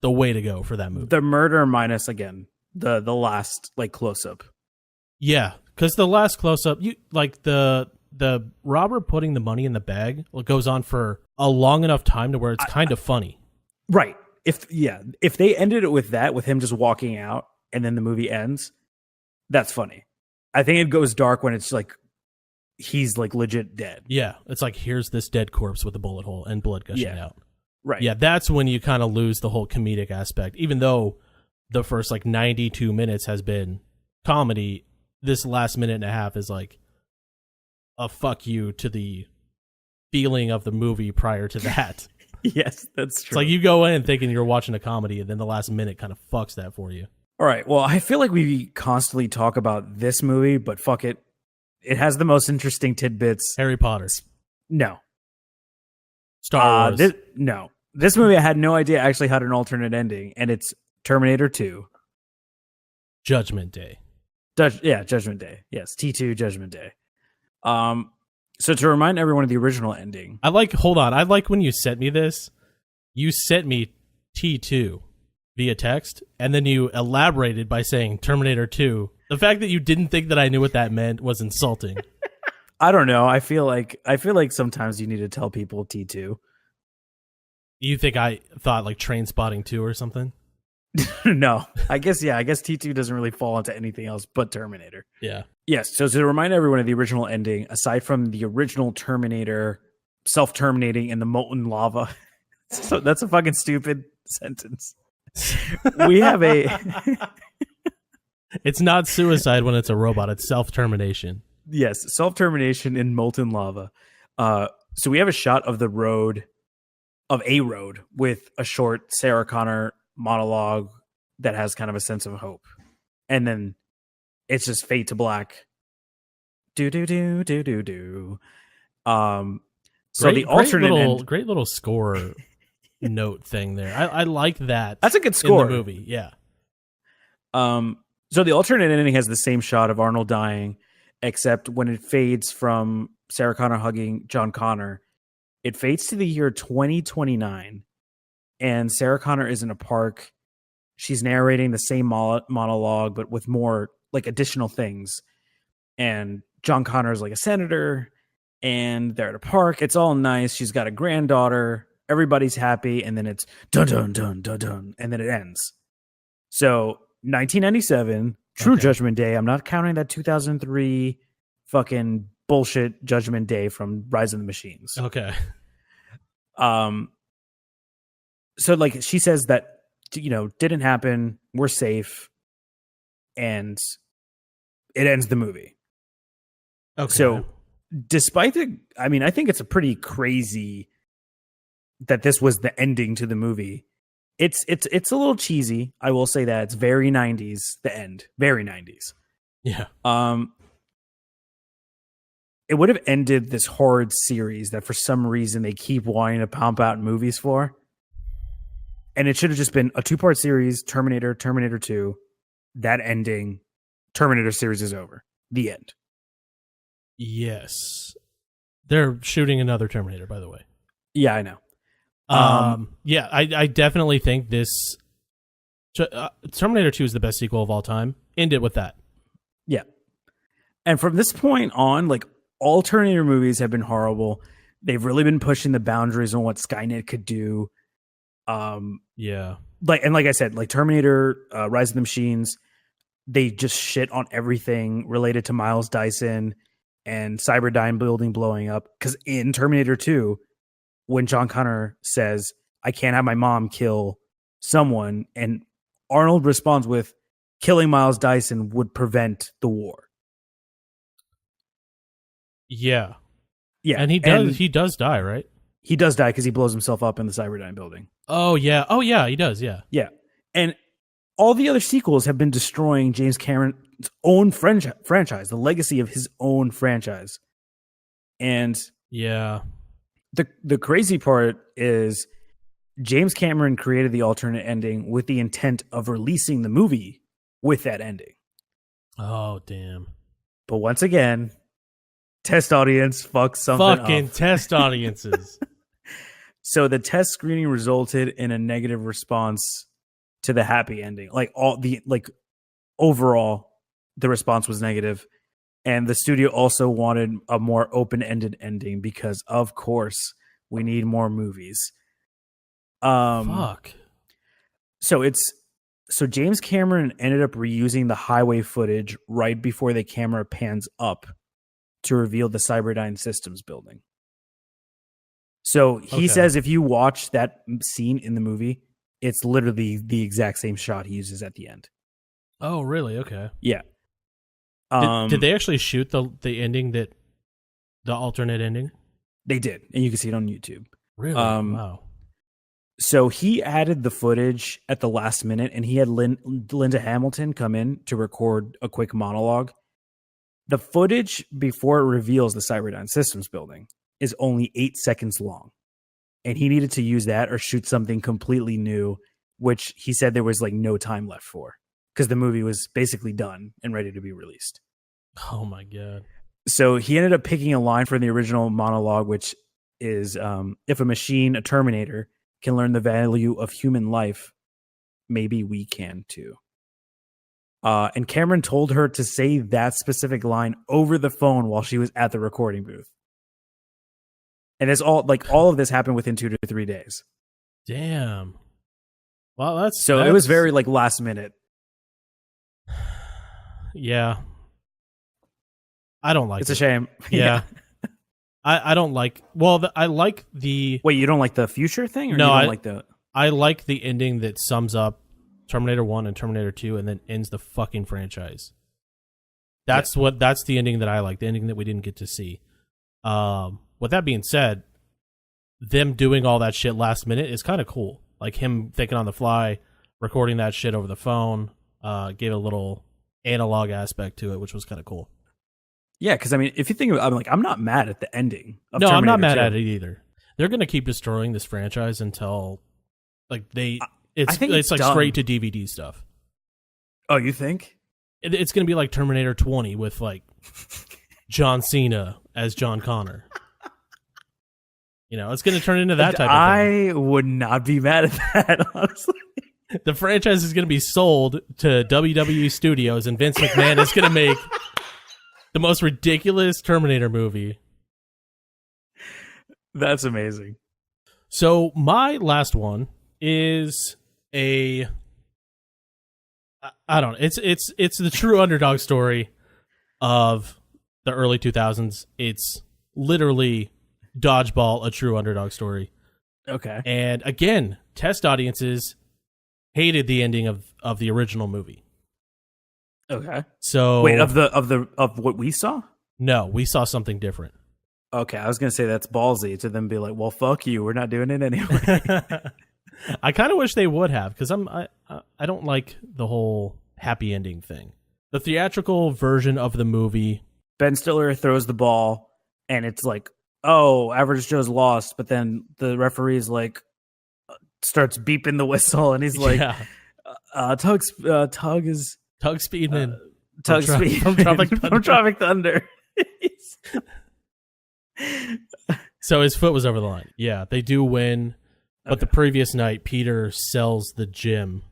the way to go for that movie. The murder minus again the last like close up. Yeah, because the last close up, you like the robber putting the money in the bag goes on for a long enough time to where it's kind of funny. Right. If they ended it with that, with him just walking out and then the movie ends, that's funny. I think it goes dark when it's like he's like legit dead. Yeah. It's like, here's this dead corpse with a bullet hole and blood gushing out. Right. Yeah, that's when you kind of lose the whole comedic aspect. Even though the first like 92 minutes has been comedy, this last minute and a half is like a fuck you to the feeling of the movie prior to that. Yes, that's true. It's like you go in thinking you're watching a comedy, and then the last minute kind of fucks that for you. All right. Well, I feel like we constantly talk about this movie, but fuck it. It has the most interesting tidbits. Harry Potter. No. Star Wars. No. This movie I had no idea actually had an alternate ending, and it's Terminator 2. Judgment Day. Judgment Day. Yes, T2 Judgment Day. So to remind everyone of the original ending. I like when you sent me this, you sent me T2 via text, and then you elaborated by saying Terminator 2. The fact that you didn't think that I knew what that meant was insulting. I don't know. I feel like sometimes you need to tell people T2. You think I thought like Train Spotting 2 or something? No, I guess T2 doesn't really fall into anything else but Terminator. Yeah. Yes. So to remind everyone of the original ending, aside from the original Terminator self-terminating in the molten lava, so that's a fucking stupid sentence. We have a It's not suicide when it's a robot. It's self-termination. yes, self-termination in molten lava. So we have a shot of a road with a short Sarah Connor monologue that has kind of a sense of hope, and then it's just fade to black. Do do do do do do. So the alternate great little score note thing there. I like that. That's a good score in the movie. Yeah. So the alternate ending has the same shot of Arnold dying, except when it fades from Sarah Connor hugging John Connor, it fades to the year 2029, and Sarah Connor is in a park. She's narrating the same monologue, but with more like additional things. And John Connor is like a senator, and they're at a park. It's all nice. She's got a granddaughter. Everybody's happy, and then it's dun dun dun dun dun, and then it ends. So 1997, True Judgment Day. I'm not counting that 2003 fucking bullshit Judgment Day from Rise of the Machines. Okay. So like she says that, didn't happen. We're safe. And it ends the movie. Okay. So despite I think it's a pretty crazy that this was the ending to the movie. It's a little cheesy. I will say that it's very 90s, the end, very 90s. Yeah. It would have ended this horrid series that for some reason they keep wanting to pump out movies for. And it should have just been a 2-part series, Terminator, Terminator 2, that ending, Terminator series is over. The end. Yes. They're shooting another Terminator, by the way. Yeah, I know. Yeah, I definitely think this Terminator 2 is the best sequel of all time. End it with that. Yeah. And from this point on, like, all Terminator movies have been horrible. They've really been pushing the boundaries on what Skynet could do. Yeah. Like I said, like Terminator, Rise of the Machines, they just shit on everything related to Miles Dyson and Cyberdyne building blowing up. Because in Terminator 2, when John Connor says, I can't have my mom kill someone, and Arnold responds with, killing Miles Dyson would prevent the war. Yeah. Yeah. And he does die, right? He does die because he blows himself up in the Cyberdyne building. Oh, yeah. Oh, yeah, he does, yeah. Yeah. And all the other sequels have been destroying James Cameron's own franchise, the legacy of his own franchise. And yeah, the crazy part is James Cameron created the alternate ending with the intent of releasing the movie with that ending. Oh, damn. But once again, test audience fucks something Fucking up. test audiences. So the test screening resulted in a negative response to the happy ending. Overall, the response was negative. And the studio also wanted a more open-ended ending because, of course, we need more movies. Fuck. So James Cameron ended up reusing the highway footage right before the camera pans up to reveal the Cyberdyne Systems building. So he says if you watch that scene in the movie, it's literally the exact same shot he uses at the end. Oh, really? Okay. Yeah. Did they actually shoot the ending the alternate ending? They did, and you can see it on YouTube. Really? Wow. So he added the footage at the last minute, and he had Linda Hamilton come in to record a quick monologue. The footage before it reveals the Cyberdyne Systems building is only 8 seconds long, and he needed to use that or shoot something completely new, which he said there was like no time left for because the movie was basically done and ready to be released. Oh my God. So he ended up picking a line from the original monologue, which is, if a machine, a Terminator, can learn the value of human life, maybe we can too. And Cameron told her to say that specific line over the phone while she was at the recording booth. And it's all of this happened within 2 to 3 days. Damn. Well, that's So it was very like last minute. Yeah. I don't like It's it. a shame. Yeah. I don't like. Well, I like the. Wait, you don't like the future thing, or No, you don't I- like the? I like the ending that sums up Terminator 1 and Terminator 2 and then ends the fucking franchise. That's the ending that I like, the ending that we didn't get to see. With that being said, them doing all that shit last minute is kind of cool. Like him thinking on the fly, recording that shit over the phone, gave a little analog aspect to it, which was kind of cool. Yeah, because I mean, if you think about it, I'm not mad at the ending. Of No, I'm not Terminator mad 2. at it either. They're going to keep destroying this franchise until like it's think it's it's like done. straight to DVD stuff. Oh, you think? It's going to be like Terminator 20 with like John Cena as John Connor. You know, it's going to turn into that type of thing. I would not be mad at that, honestly. The franchise is going to be sold to WWE Studios, and Vince McMahon is going to make the most ridiculous Terminator movie. That's amazing. So my last one is I don't know. It's the true underdog story of the early 2000s. It's literally Dodgeball, a true underdog story. Okay. And again, test audiences hated the ending of the original movie. Okay. So Wait, of what we saw? no, we saw something different. Okay, I was gonna say that's ballsy to then be like, well, fuck you, we're not doing it anyway. I kind of wish they would have, because I don't like the whole happy ending thing. The theatrical version of the movie, Ben Stiller throws the ball, and it's like, oh, Average Joe's lost, but then the referee's like, starts beeping the whistle, and he's like, yeah, Tug is Tug Speedman Tug Tra- Speed from Tropic from Thunder. Tropic Thunder. So his foot was over the line. Yeah, they do win. But the previous night, Peter sells the gym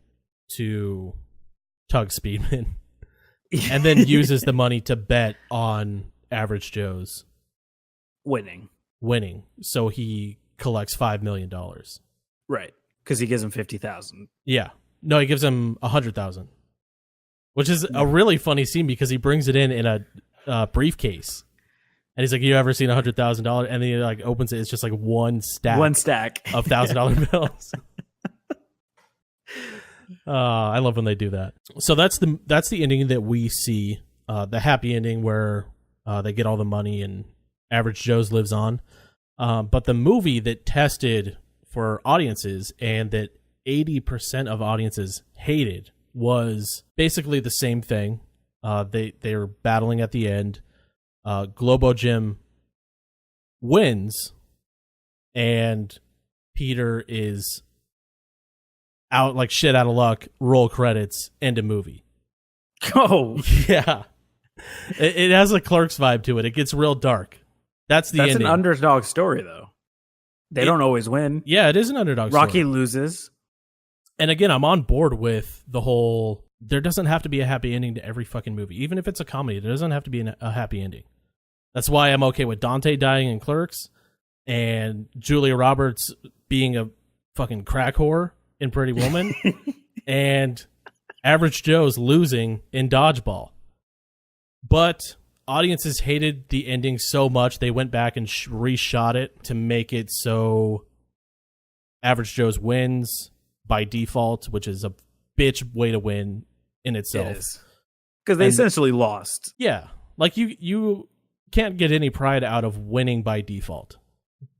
to Tug Speedman and then uses the money to bet on Average Joe's winning. So he collects $5 million. Right, because he gives him 50,000. Yeah. No, he gives him 100,000, which is a really funny scene because he brings it in a briefcase. And he's like, "You ever seen $100,000?" And then he like opens it. It's just like one stack of $1,000 bills. I love when they do that. So that's the ending that we see, the happy ending where they get all the money and Average Joe's lives on. But the movie that tested for audiences and that 80% of audiences hated was basically the same thing. They're battling at the end. Globo Gym wins, and Peter is out like shit out of luck. Roll credits, end of movie. Oh, Yeah, it has a Clerks vibe to it. It gets real dark. That's that's ending. an underdog story, though. They don't always win. Yeah, it is an underdog Rocky story. loses. And again, I'm on board with the whole, there doesn't have to be a happy ending to every fucking movie. Even if it's a comedy, there doesn't have to be a happy ending. That's why I'm okay with Dante dying in Clerks and Julia Roberts being a fucking crack whore in Pretty Woman and Average Joe's losing in Dodgeball. But audiences hated the ending so much, they went back and reshot it to make it so Average Joe's wins by default, which is a bitch way to win in itself. Because they And- essentially lost. Yeah. Like you can't get any pride out of winning by default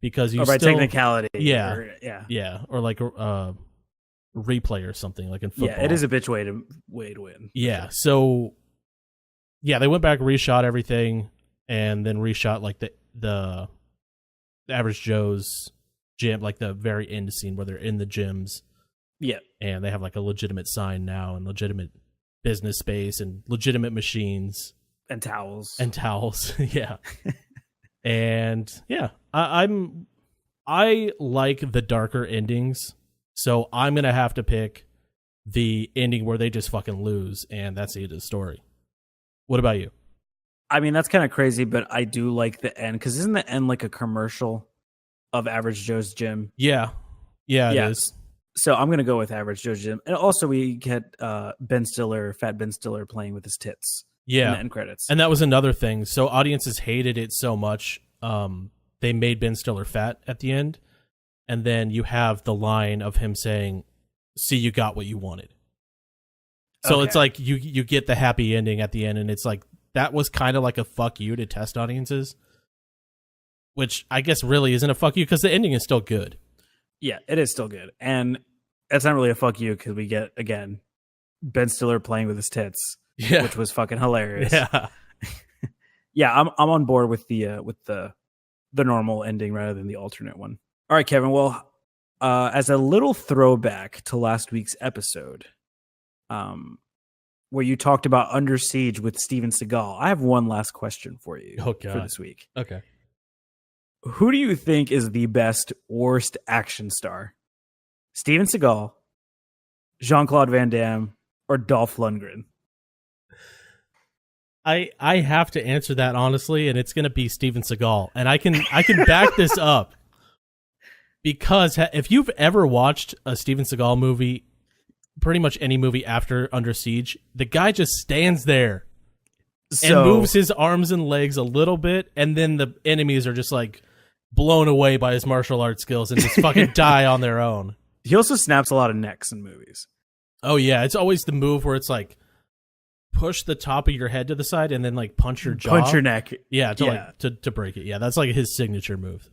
because you Or by still, technicality. Yeah. Or, yeah. yeah, or like a replay or something like in football. Yeah, it is a bitch way to win. Yeah. So yeah, they went back, reshot everything, and then reshot like the Average Joe's gym, like the very end scene where they're in the gyms. Yeah. And they have like a legitimate sign now and legitimate business space and legitimate machines And towels. and towels. Yeah. And yeah, I like the darker endings. So I'm going to have to pick the ending where they just fucking lose. And that's the end of the story. What about you? I mean, that's kind of crazy, but I do like the end. Because isn't the end like a commercial of Average Joe's Gym? Yeah. Yeah, it Yeah. is. So I'm gonna go with average Joe Jim, and also we get Ben Stiller, Fat Ben Stiller, playing with his tits. In Yeah. the end credits. And that was another thing. So audiences hated it so much, they made Ben Stiller fat at the end. And then you have the line of him saying, "See, you got what you wanted." So Okay. it's like you get the happy ending at the end, and it's like that was kind of like a fuck you to test audiences, which I guess really isn't a fuck you because the ending is still good. Yeah, it is still good, and it's not really a fuck you because we get again Ben Stiller playing with his tits, Yeah, which was fucking hilarious. yeah, Yeah, I'm on board with the normal ending rather than the alternate one. All right, Kevin. Well, as a little throwback to last week's episode, where you talked about Under Siege with Steven Seagal, I have one last question for you Oh, for God. this week. okay. Who do you think is the best worst action star? Steven Seagal, Jean-Claude Van Damme, or Dolph Lundgren? I have to answer that honestly, and it's gonna be Steven Seagal, and I can back this up because if you've ever watched a Steven Seagal movie, pretty much any movie after Under Siege, the guy just stands there and moves his arms and legs a little bit, and then the enemies are just like blown away by his martial arts skills and just fucking die on their own. He also snaps a lot of necks in movies. Oh yeah, it's always the move where it's like push the top of your head to the side and then like punch your jaw. Punch your neck. Yeah, to Yeah. like to break it. Yeah, that's like his signature move.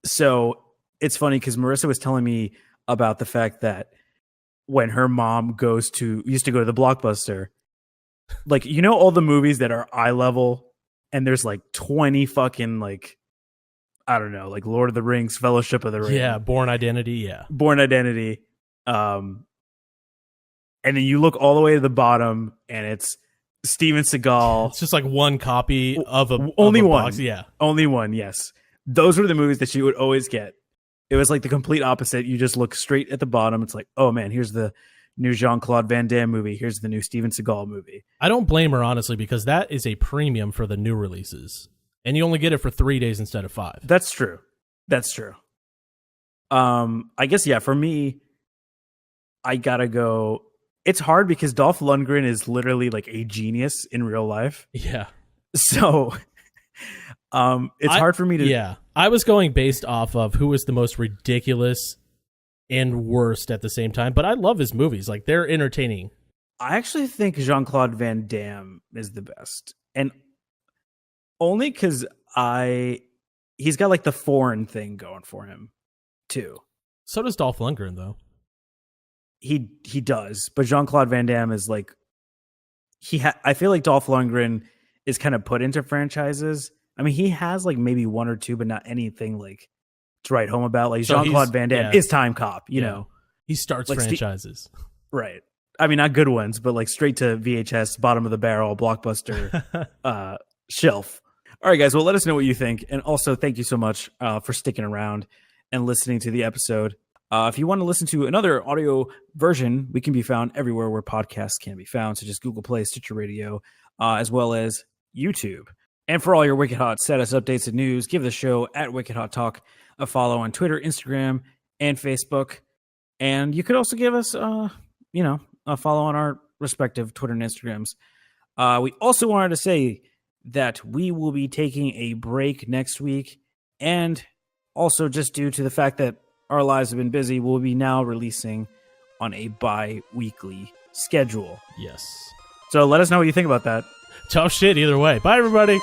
So it's funny because Marissa was telling me about the fact that when her mom used to go to the Blockbuster, like, you know, all the movies that are eye level and there's like 20 fucking like, I don't know, like Lord of the Rings, Fellowship of the Ring. Yeah, Born Identity. Yeah, Born Identity. And then you look all the way to the bottom and it's Steven Seagal. it's just like one copy of a Only of a one. box. Yeah, Only one, yes. Those were the movies that you would always get. It was like the complete opposite. You just look straight at the bottom. It's like, oh man, here's the new Jean-Claude Van Damme movie. Here's the new Steven Seagal movie. I don't blame her honestly because that is a premium for the new releases, and you only get it for 3 days instead of 5. That's true. That's true. I guess, yeah, for me, I gotta go. It's hard because Dolph Lundgren is literally like a genius in real life. Yeah, So it's hard for me to. Yeah, I was going based off of who was the most ridiculous and worst at the same time, but I love his movies. Like they're entertaining. I actually think Jean-Claude Van Damme is the best. And only because he's got like the foreign thing going for him too. So does Dolph Lundgren though. He does, but Jean-Claude Van Damme is like I feel like Dolph Lundgren is kind of put into franchises. I mean, he has like maybe one or two, but not anything like to write home about. Like So Jean-Claude he's- Van Damme yeah. is Time Cop, you know. He starts Like franchises. Right. I mean, not good ones, but like straight to VHS, bottom of the barrel, blockbuster shelf. All right, guys. Well, let us know what you think. And also, thank you so much for sticking around and listening to the episode. If you want to listen to another audio version, we can be found everywhere where podcasts can be found. So just Google Play, Stitcher Radio, as well as YouTube. And for all your Wicked Hot status updates and news, give the show at Wicked Hot Talk a follow on Twitter, Instagram, and Facebook. And you could also give us, a follow on our respective Twitter and Instagrams. We also wanted to say that we will be taking a break next week. And also just due to the fact that our lives have been busy, we'll be now releasing on a bi-weekly schedule. Yes. So let us know what you think about that. Tough shit either way. Bye, everybody.